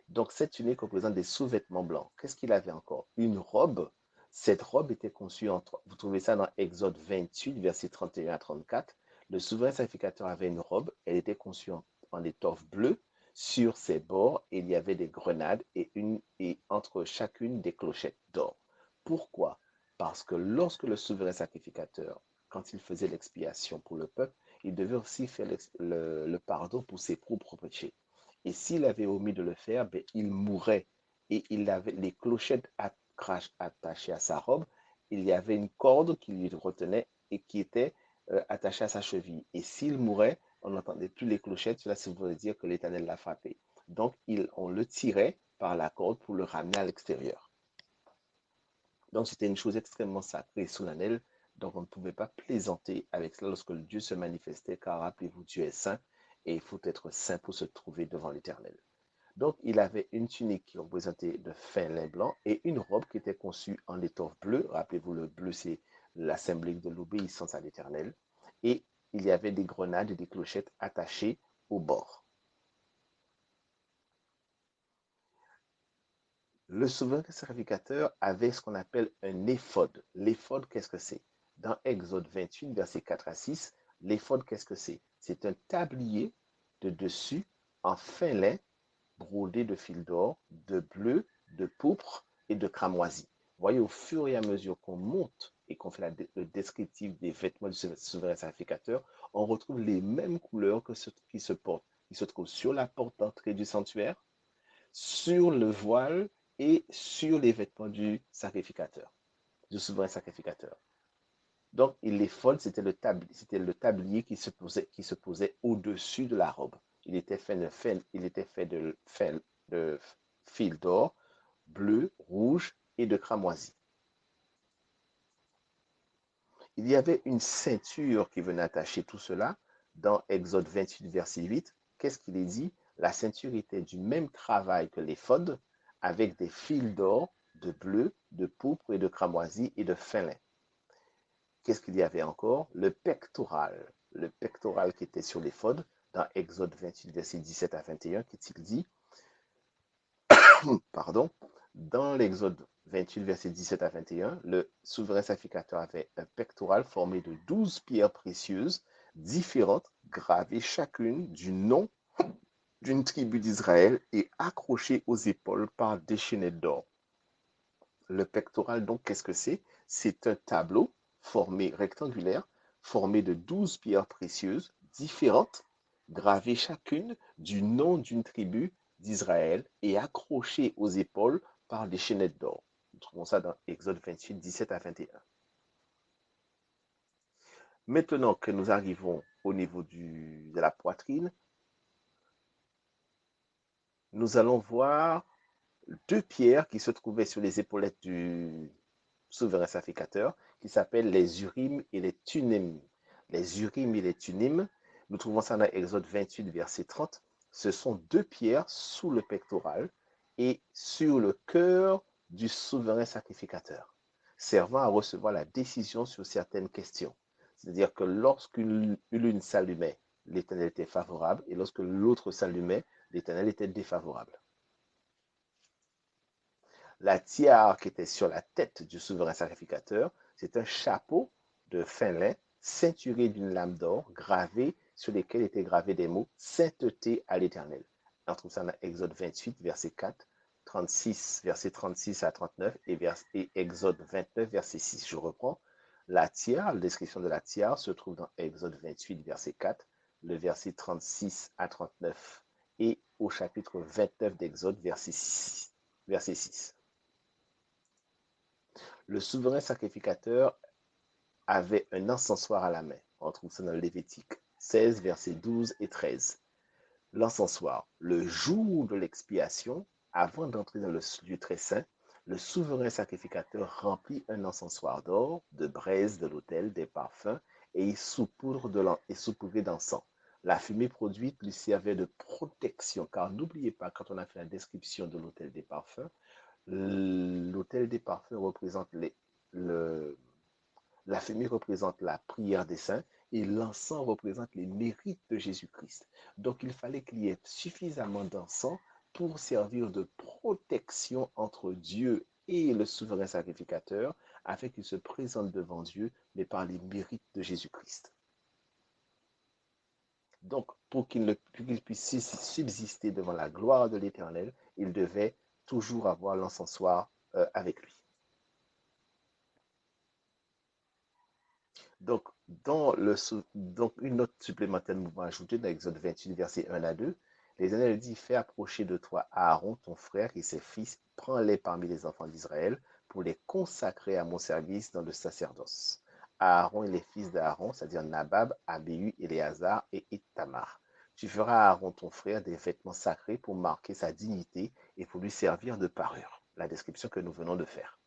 Donc, cette tunique représente des sous-vêtements blancs. Qu'est-ce qu'il avait encore? Une robe. Cette robe était conçue vous trouvez ça dans Exode 28, versets 31 à 34. Le souverain sacrificateur avait une robe. Elle était conçue en étoffe bleue. Sur ses bords, il y avait des grenades et entre chacune des clochettes d'or. Pourquoi? Parce que lorsque le souverain sacrificateur, quand il faisait l'expiation pour le peuple, il devait aussi faire le pardon pour ses propres péchés. Et s'il avait omis de le faire, ben, il mourrait. Et il avait les clochettes attachées à sa robe. Il y avait une corde qui lui retenait et qui était attachée à sa cheville. Et s'il mourait, on n'entendait plus les clochettes. Cela voulait dire que l'Éternel l'a frappé. Donc, on le tirait par la corde pour le ramener à l'extérieur. Donc, c'était une chose extrêmement sacrée et solennelle. Donc, on ne pouvait pas plaisanter avec cela lorsque Dieu se manifestait, car rappelez-vous, Dieu est saint et il faut être saint pour se trouver devant l'Éternel. Donc, il avait une tunique qui représentait de fin lin blanc et une robe qui était conçue en étoffe bleue. Rappelez-vous, le bleu, c'est la symbolique de l'obéissance à l'Éternel. Et il y avait des grenades et des clochettes attachées au bord. Le souverain sacrificateur avait ce qu'on appelle un éphod. L'éphod, qu'est-ce que c'est? Dans Exode 28, versets 4 à 6, l'éphod, qu'est-ce que c'est? C'est un tablier de dessus en fin lin brodé de fil d'or, de bleu, de pourpre et de cramoisi. Vous voyez, au fur et à mesure qu'on monte et qu'on fait le descriptif des vêtements du souverain sacrificateur, on retrouve les mêmes couleurs que ceux qui se portent, qui se trouvent sur la porte d'entrée du sanctuaire, sur le voile et sur les vêtements du sacrificateur, du souverain sacrificateur. Donc, les folds, c'était le tablier qui se posait au-dessus de la robe. Il était fait de fil d'or, bleu, rouge et de cramoisi. Il y avait une ceinture qui venait attacher tout cela dans Exode 28, verset 8. Qu'est-ce qu'il est dit? La ceinture était du même travail que l'éphod, avec des fils d'or, de bleu, de pourpre et de cramoisi et de fin lin. Qu'est-ce qu'il y avait encore? Le pectoral. Le pectoral qui était sur l'éphod, dans Exode 28, verset 17 à 21, qu'est-il dit? Pardon. Dans l'Exode 28, verset 17 à 21, le souverain sacrificateur avait un pectoral formé de 12 pierres précieuses différentes, gravées chacune du nom d'une tribu d'Israël et accrochées aux épaules par des chaînettes d'or. Le pectoral, donc, qu'est-ce que c'est? C'est un tableau rectangulaire, formé de 12 pierres précieuses différentes, gravées chacune du nom d'une tribu d'Israël et accrochées aux épaules par des chaînettes d'or. Nous trouvons ça dans Exode 28, 17 à 21. Maintenant que nous arrivons au niveau de la poitrine, nous allons voir deux pierres qui se trouvaient sur les épaulettes du souverain sacrificateur, qui s'appellent les Urim et les Thummim. Les Urim et les Thummim, nous trouvons ça dans Exode 28, verset 30. Ce sont deux pierres sous le pectoral et sur le cœur du souverain sacrificateur, servant à recevoir la décision sur certaines questions. C'est-à-dire que lorsqu'une lune s'allumait, l'Éternel était favorable, et lorsque l'autre s'allumait, l'Éternel était défavorable. La tiare qui était sur la tête du souverain sacrificateur, c'est un chapeau de fin lin ceinturé d'une lame d'or gravée sur lesquelles étaient gravés des mots sainteté à l'Éternel. On trouve ça dans Exode 28, verset 4, 36, verset 36 à 39 et Exode 29, verset 6. Je reprends. La tiare, la description de la tiare se trouve dans Exode 28, verset 4, le verset 36 à 39 et au chapitre 29 d'Exode, verset 6. Verset 6. Le souverain sacrificateur avait un encensoir à la main. On trouve ça dans Lévitique 16, versets 12 et 13. L'encensoir, le jour de l'expiation, avant d'entrer dans le lieu très saint, le souverain sacrificateur remplit un encensoir d'or, de braise de l'autel, des parfums, et il saupoudrait d'encens. La fumée produite lui servait de protection, car n'oubliez pas, quand on a fait la description de l'autel des parfums, l'autel des parfums représente la fumée représente la prière des saints et l'encens représente les mérites de Jésus-Christ. Donc il fallait qu'il y ait suffisamment d'encens pour servir de protection entre Dieu et le souverain sacrificateur, afin qu'il se présente devant Dieu, mais par les mérites de Jésus-Christ. Donc, pour qu'il puisse subsister devant la gloire de l'Éternel, il devait toujours avoir l'encensoir avec lui. Donc, une note supplémentaire, nous pouvons ajouter dans Exode 28, versets 1 à 2. L'Éternel dit, fais approcher de toi Aaron, ton frère et ses fils, prends-les parmi les enfants d'Israël pour les consacrer à mon service dans le sacerdoce. Aaron et les fils d'Aaron, c'est-à-dire Nabab, Abihu, Éléazar et Ithamar. Tu feras à Aaron, ton frère, des vêtements sacrés pour marquer sa dignité et pour lui servir de parure. La description que nous venons de faire.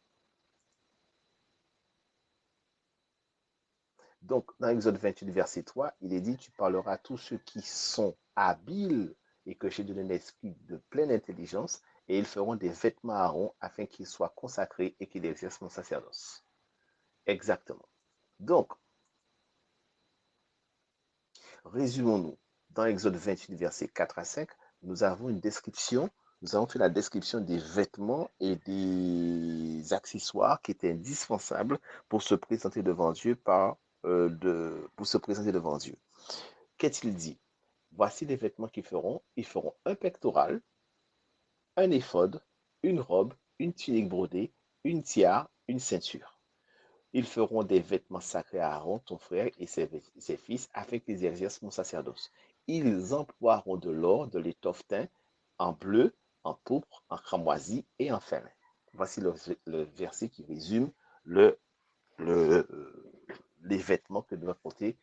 Donc, dans Exode 28, verset 3, il est dit, tu parleras à tous ceux qui sont habiles et que j'ai donné un esprit de pleine intelligence, et ils feront des vêtements à Aaron afin qu'il soit consacré et qu'il exerce mon sacerdoce. Exactement. Donc, résumons-nous. Dans Exode 28, versets 4 à 5, nous avons une description, nous avons fait la description des vêtements et des accessoires qui étaient indispensables pour se présenter devant Dieu pour se présenter devant Dieu. Qu'est-il dit? Voici les vêtements qu'ils feront. Ils feront un pectoral, un éphod, une robe, une tunique brodée, une tiare, une ceinture. Ils feront des vêtements sacrés à Aaron, ton frère, et ses fils, afin qu'ils exercent mon sacerdoce. Ils emploieront de l'or, de l'étoffe teint, en bleu, en pourpre, en cramoisi et en fin. Voici le verset qui résume le, le, les vêtements que doit porter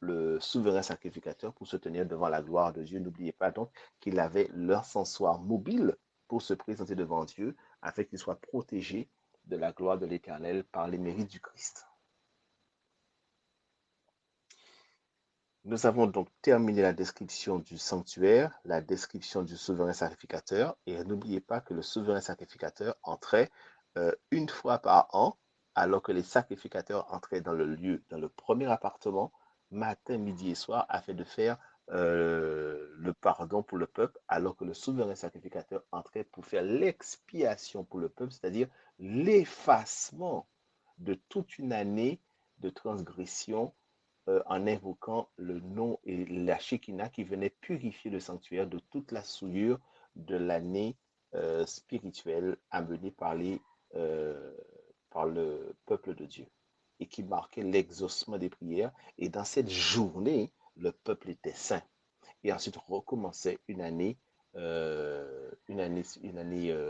le souverain sacrificateur pour se tenir devant la gloire de Dieu. N'oubliez pas donc qu'il avait l'encensoir mobile pour se présenter devant Dieu afin qu'il soit protégé de la gloire de l'Éternel par les mérites du Christ. Nous avons donc terminé la description du sanctuaire, la description du souverain sacrificateur, et n'oubliez pas que le souverain sacrificateur entrait une fois par an, alors que les sacrificateurs entraient dans le lieu, dans le premier appartement, matin, midi et soir, afin de faire le pardon pour le peuple, alors que le souverain sacrificateur entrait pour faire l'expiation pour le peuple, c'est-à-dire l'effacement de toute une année de transgression en invoquant le nom et la Shekinah qui venait purifier le sanctuaire de toute la souillure de l'année spirituelle amenée euh, par le peuple de Dieu et qui marquait l'exaucement des prières. Et dans cette journée, le peuple était saint. Et ensuite recommençait une année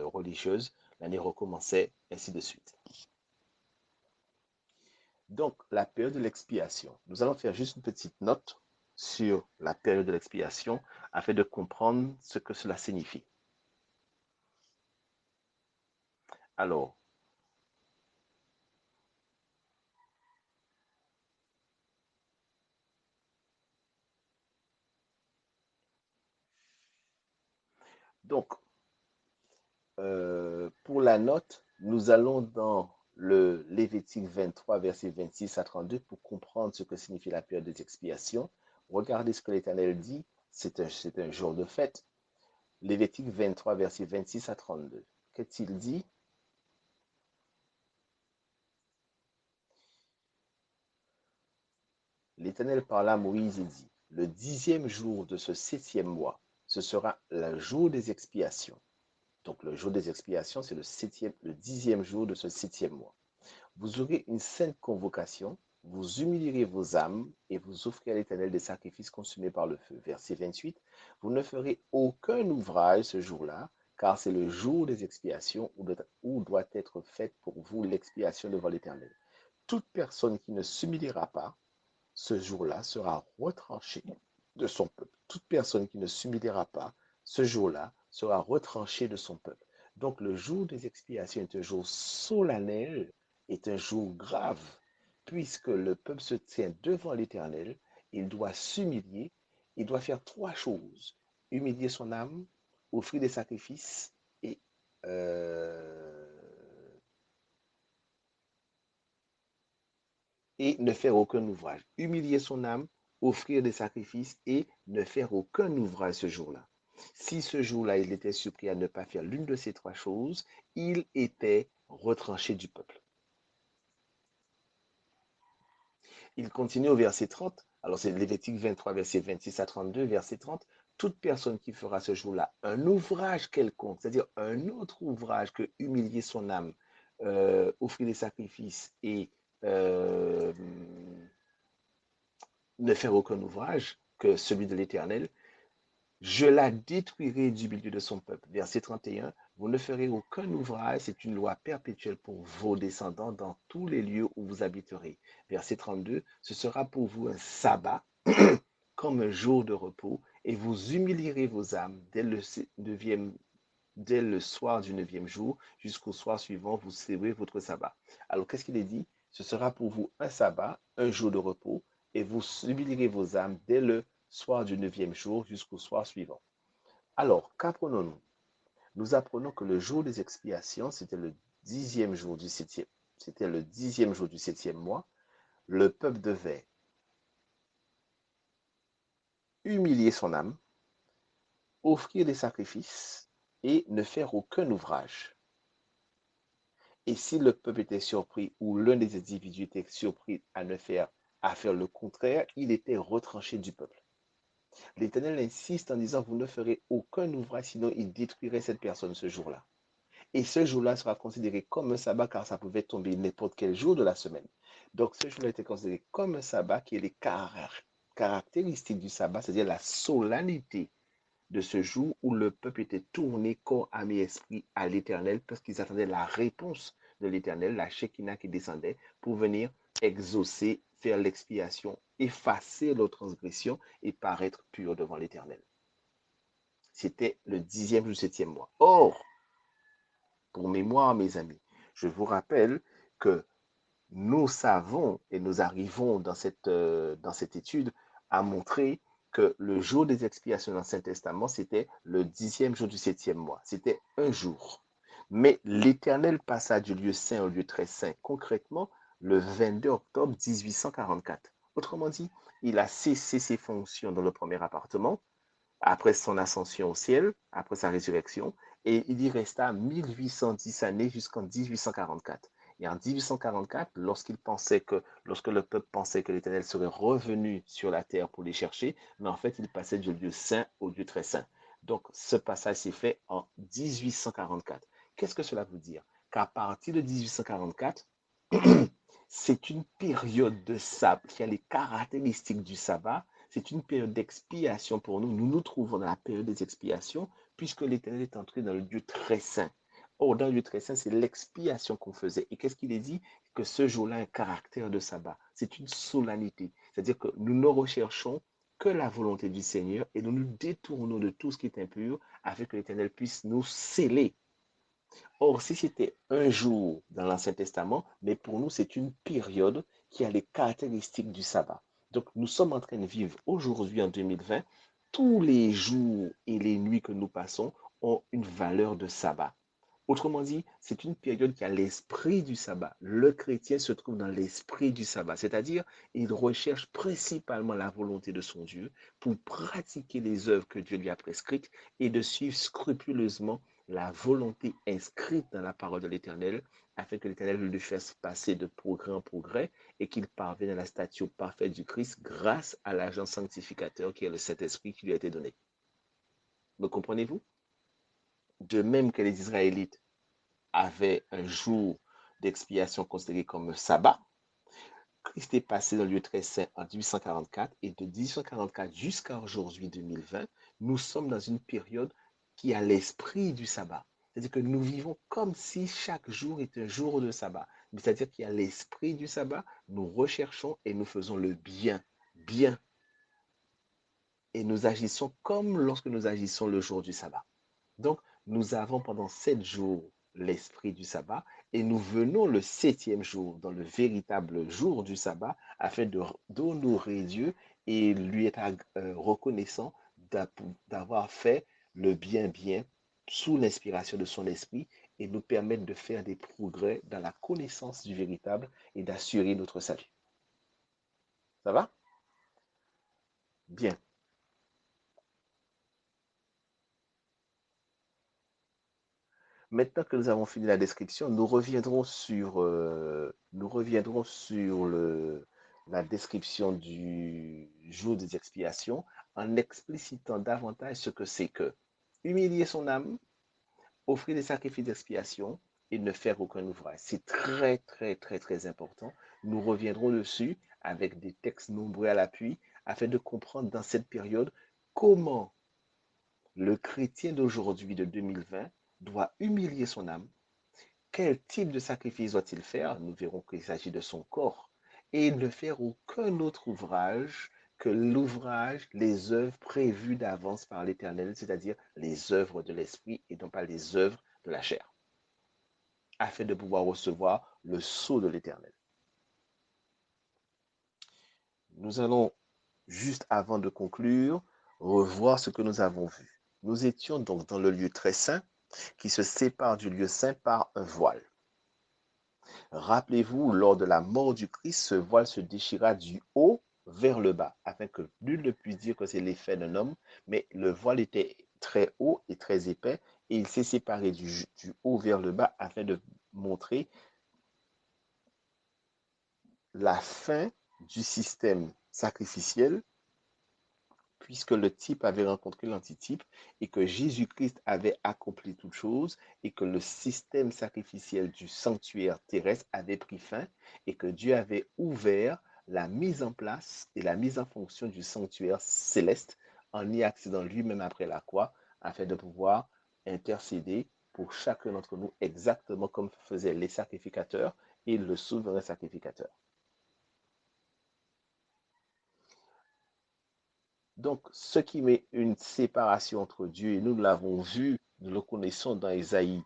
religieuse. L'année recommençait, ainsi de suite. Donc, la période de l'expiation. Nous allons faire juste une petite note sur la période de l'expiation afin de comprendre ce que cela signifie. Alors, donc, pour la note, nous allons dans le Lévitique 23, verset 26 à 32 pour comprendre ce que signifie la période des expiations. Regardez ce que l'Éternel dit, c'est un jour de fête. Lévitique 23, verset 26 à 32. Qu'est-il dit? L'Éternel parla à Moïse et dit, le 10e jour de ce 7e mois, ce sera le jour des expiations. Donc le jour des expiations, c'est le 10e jour de ce 7e mois. Vous aurez une sainte convocation, vous humilierez vos âmes et vous offrirez à l'Éternel des sacrifices consumés par le feu. Verset 28, vous ne ferez aucun ouvrage ce jour-là, car c'est le jour des expiations où doit être faite pour vous l'expiation devant l'Éternel. Toute personne qui ne s'humiliera pas, ce jour-là sera retranché de son peuple. Toute personne qui ne s'humiliera pas, ce jour-là sera retranché de son peuple. Donc le jour des expiations est un jour solennel, est un jour grave, puisque le peuple se tient devant l'Éternel, il doit s'humilier, il doit faire trois choses. Humilier son âme, offrir des sacrifices et ne faire aucun ouvrage. Humilier son âme, offrir des sacrifices et ne faire aucun ouvrage ce jour-là. Si ce jour-là, il était surpris à ne pas faire l'une de ces trois choses, il était retranché du peuple. Il continue au verset 30. Alors c'est Lévitique 23, verset 26 à 32, verset 30. Toute personne qui fera ce jour-là un ouvrage quelconque, c'est-à-dire un autre ouvrage que humilier son âme, offrir des sacrifices et ne faire aucun ouvrage que celui de l'Éternel, je la détruirai du milieu de son peuple. Verset 31, vous ne ferez aucun ouvrage, c'est une loi perpétuelle pour vos descendants dans tous les lieux où vous habiterez. Verset 32, ce sera pour vous un sabbat comme un jour de repos, et vous humilierez vos âmes dès le soir du 9e jour jusqu'au soir suivant, vous célébrez votre sabbat. Alors, qu'est-ce qu'il est dit? Ce sera pour vous un sabbat, un jour de repos, et vous humilierez vos âmes dès le soir du 9e jour jusqu'au soir suivant. Alors, qu'apprenons-nous? Nous apprenons que le jour des expiations, c'était le 10e jour du 7e. C'était le 10e jour du 7e mois. Le peuple devait humilier son âme, offrir des sacrifices et ne faire aucun ouvrage. Et si le peuple était surpris ou l'un des individus était surpris à faire le contraire, il était retranché du peuple. L'Éternel insiste en disant, vous ne ferez aucun ouvrage, sinon il détruirait cette personne ce jour-là. Et ce jour-là sera considéré comme un sabbat car ça pouvait tomber n'importe quel jour de la semaine. Donc ce jour-là était considéré comme un sabbat qui est les caractéristiques du sabbat, c'est-à-dire la solennité de ce jour où le peuple était tourné corps, âme et esprit à l'Éternel parce qu'ils attendaient la réponse de l'Éternel, la Shekinah qui descendait pour venir exaucer, faire l'expiation, effacer leurs transgressions et paraître pur devant l'Éternel. C'était le 10e du 7e mois. Or, pour mémoire, mes amis, je vous rappelle que nous savons et nous arrivons dans cette étude à montrer que le jour des expiations dans l'Ancien Testament, c'était le 10e jour du 7e mois. C'était un jour. Mais l'Éternel passa du lieu saint au lieu très saint, concrètement, le 22 octobre 1844. Autrement dit, il a cessé ses fonctions dans le premier appartement, après son ascension au ciel, après sa résurrection, et il y resta 1810 années jusqu'en 1844. Et en 1844, lorsque le peuple pensait que l'Éternel serait revenu sur la terre pour les chercher, mais en fait, il passait du lieu saint au lieu très saint. Donc, ce passage s'est fait en 1844. Qu'est-ce que cela veut dire? Qu'à partir de 1844, c'est une période de sabbat qui a les caractéristiques du sabbat. C'est une période d'expiation pour nous. Nous nous trouvons dans la période des expiations puisque l'Éternel est entré dans le lieu très saint. Or, dans le lieu très saint, c'est l'expiation qu'on faisait. Et qu'est-ce qu'il est dit? Que ce jour-là a un caractère de sabbat. C'est une solennité. C'est-à-dire que nous ne recherchons que la volonté du Seigneur et nous nous détournons de tout ce qui est impur afin que l'Éternel puisse nous sceller. Or, si c'était un jour dans l'Ancien Testament, mais pour nous, c'est une période qui a les caractéristiques du sabbat. Donc, nous sommes en train de vivre aujourd'hui, en 2020, tous les jours et les nuits que nous passons ont une valeur de sabbat. Autrement dit, c'est une période qui a l'esprit du sabbat. Le chrétien se trouve dans l'esprit du sabbat, c'est-à-dire il recherche principalement la volonté de son Dieu pour pratiquer les œuvres que Dieu lui a prescrites et de suivre scrupuleusement la volonté inscrite dans la parole de l'Éternel afin que l'Éternel lui fasse passer de progrès en progrès et qu'il parvienne à la stature parfaite du Christ grâce à l'agent sanctificateur qui est le Saint-Esprit qui lui a été donné. Me comprenez-vous? De même que les Israélites avaient un jour d'expiation considéré comme un sabbat, Christ est passé dans le lieu très saint en 1844 et de 1844 jusqu'à aujourd'hui 2020, nous sommes dans une période qui a l'esprit du sabbat. C'est-à-dire que nous vivons comme si chaque jour était un jour de sabbat. C'est-à-dire qu'il y a l'esprit du sabbat, nous recherchons et nous faisons le bien, bien. Et nous agissons comme lorsque nous agissons le jour du sabbat. Donc, nous avons pendant 7 jours l'esprit du sabbat et nous venons le 7e jour, dans le véritable jour du sabbat, afin d'honorer Dieu et lui être reconnaissant d'avoir fait le bien sous l'inspiration de son esprit et nous permettre de faire des progrès dans la connaissance du véritable et d'assurer notre salut. Ça va? Bien. Maintenant que nous avons fini la description, nous reviendrons sur la description du jour des expiations en explicitant davantage ce que c'est que humilier son âme, offrir des sacrifices d'expiation et ne faire aucun ouvrage. C'est très, très, très, très important. Nous reviendrons dessus avec des textes nombreux à l'appui afin de comprendre dans cette période comment le chrétien d'aujourd'hui, de 2020, doit humilier son âme. Quel type de sacrifice doit-il faire? Nous verrons qu'il s'agit de son corps. Et ne faire aucun autre ouvrage que l'ouvrage, les œuvres prévues d'avance par l'Éternel, c'est-à-dire les œuvres de l'Esprit et non pas les œuvres de la chair, afin de pouvoir recevoir le sceau de l'Éternel. Nous allons, juste avant de conclure, revoir ce que nous avons vu. Nous étions donc dans le lieu très saint qui se sépare du lieu saint par un voile. Rappelez-vous, lors de la mort du Christ, ce voile se déchira du haut vers le bas, afin que nul ne puisse dire que c'est l'effet d'un homme, mais le voile était très haut et très épais, et il s'est séparé du haut vers le bas afin de montrer la fin du système sacrificiel, puisque le type avait rencontré l'antitype et que Jésus-Christ avait accompli toute chose et que le système sacrificiel du sanctuaire terrestre avait pris fin et que Dieu avait ouvert la mise en place et la mise en fonction du sanctuaire céleste en y accédant lui-même après la croix afin de pouvoir intercéder pour chacun d'entre nous exactement comme faisaient les sacrificateurs et le souverain sacrificateur. Donc, ce qui met une séparation entre Dieu et nous l'avons vu, nous le connaissons dans Ésaïe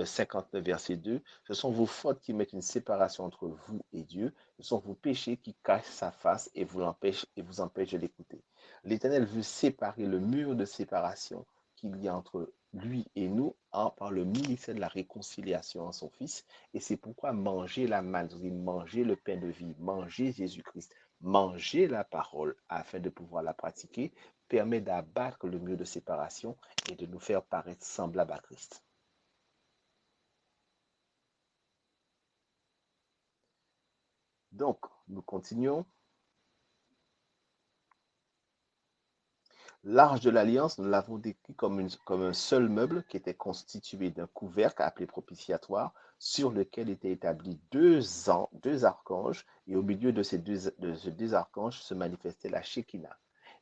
59, verset 2, ce sont vos fautes qui mettent une séparation entre vous et Dieu, ce sont vos péchés qui cachent sa face et vous empêchent de l'écouter. L'Éternel veut séparer le mur de séparation qu'il y a entre lui et nous par le ministère de la réconciliation en son Fils, et c'est pourquoi manger la manne, manger le pain de vie, manger Jésus-Christ, manger la parole afin de pouvoir la pratiquer permet d'abattre le mur de séparation et de nous faire paraître semblables à Christ. Donc, nous continuons. L'arche de l'alliance, nous l'avons décrit comme un seul meuble qui était constitué d'un couvercle appelé propitiatoire sur lequel étaient établis deux archanges et au milieu de ces deux archanges se manifestait la Shekinah.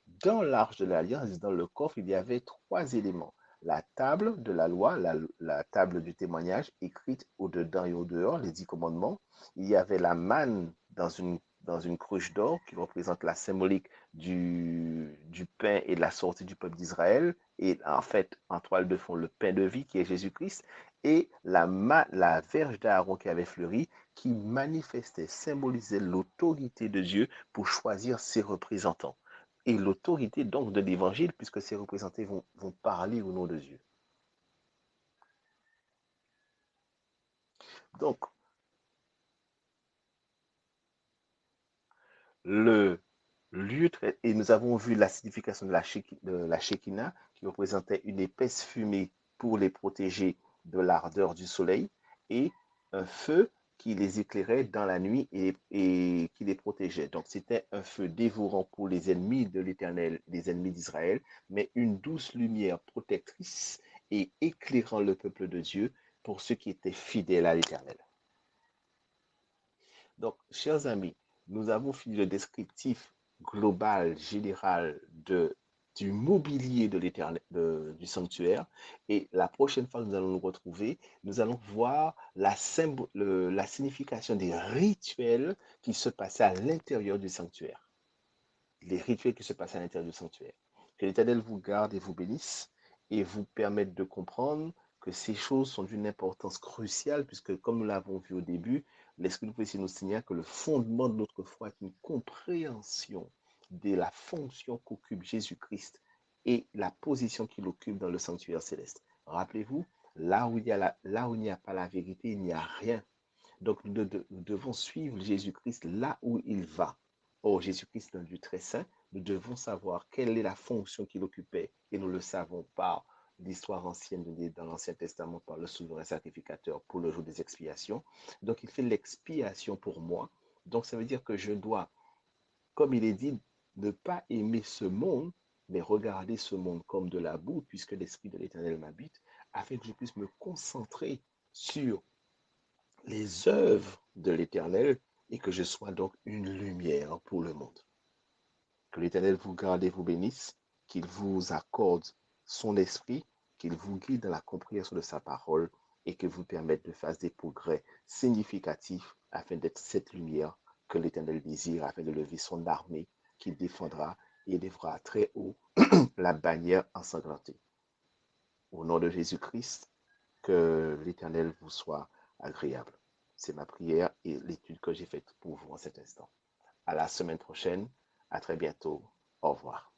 Dans l'arche de l'alliance, dans le coffre, il y avait trois éléments. La table de la loi, la table du témoignage écrite au-dedans et au-dehors, les 10 commandements. Il y avait la manne dans une cruche d'or qui représente la symbolique du pain et de la sortie du peuple d'Israël. Et en fait, en toile de fond, le pain de vie qui est Jésus-Christ. Et la verge d'Aaron qui avait fleuri, qui manifestait, symbolisait l'autorité de Dieu pour choisir ses représentants et l'autorité donc de l'évangile, puisque ces représentés vont parler au nom de Dieu. Donc, le lieu très... Et nous avons vu la signification de la Shekinah, qui représentait une épaisse fumée pour les protéger de l'ardeur du soleil, et un feu qui les éclairait dans la nuit et qui les protégeait. Donc c'était un feu dévorant pour les ennemis de l'Éternel, les ennemis d'Israël, mais une douce lumière protectrice et éclairant le peuple de Dieu pour ceux qui étaient fidèles à l'Éternel. Donc, chers amis, nous avons fini le descriptif global, général du mobilier de du sanctuaire. Et la prochaine fois que nous allons nous retrouver, nous allons voir la signification des rituels qui se passaient à l'intérieur du sanctuaire. Les rituels qui se passaient à l'intérieur du sanctuaire. Que l'Éternel vous garde et vous bénisse et vous permette de comprendre que ces choses sont d'une importance cruciale puisque, comme nous l'avons vu au début, l'Esprit de prophétie nous signale que le fondement de notre foi est une compréhension de la fonction qu'occupe Jésus-Christ et la position qu'il occupe dans le sanctuaire céleste. Rappelez-vous, là où il n'y a pas la vérité, il n'y a rien. Donc, nous devons suivre Jésus-Christ là où il va. Or, Jésus-Christ est un Dieu très saint. Nous devons savoir quelle est la fonction qu'il occupait et nous le savons par l'histoire ancienne dans l'Ancien Testament par le souverain sacrificateur pour le jour des expiations. Donc, il fait l'expiation pour moi. Donc, ça veut dire que je dois, comme il est dit, ne pas aimer ce monde, mais regarder ce monde comme de la boue, puisque l'Esprit de l'Éternel m'habite, afin que je puisse me concentrer sur les œuvres de l'Éternel et que je sois donc une lumière pour le monde. Que l'Éternel vous garde et vous bénisse, qu'il vous accorde son esprit, qu'il vous guide dans la compréhension de sa parole et qu'il vous permette de faire des progrès significatifs afin d'être cette lumière que l'Éternel désire, afin de lever son armée qu'il défendra et élèvera très haut la bannière ensanglantée. Au nom de Jésus-Christ, que l'Éternel vous soit agréable. C'est ma prière et l'étude que j'ai faite pour vous en cet instant. À la semaine prochaine À très bientôt. Au revoir.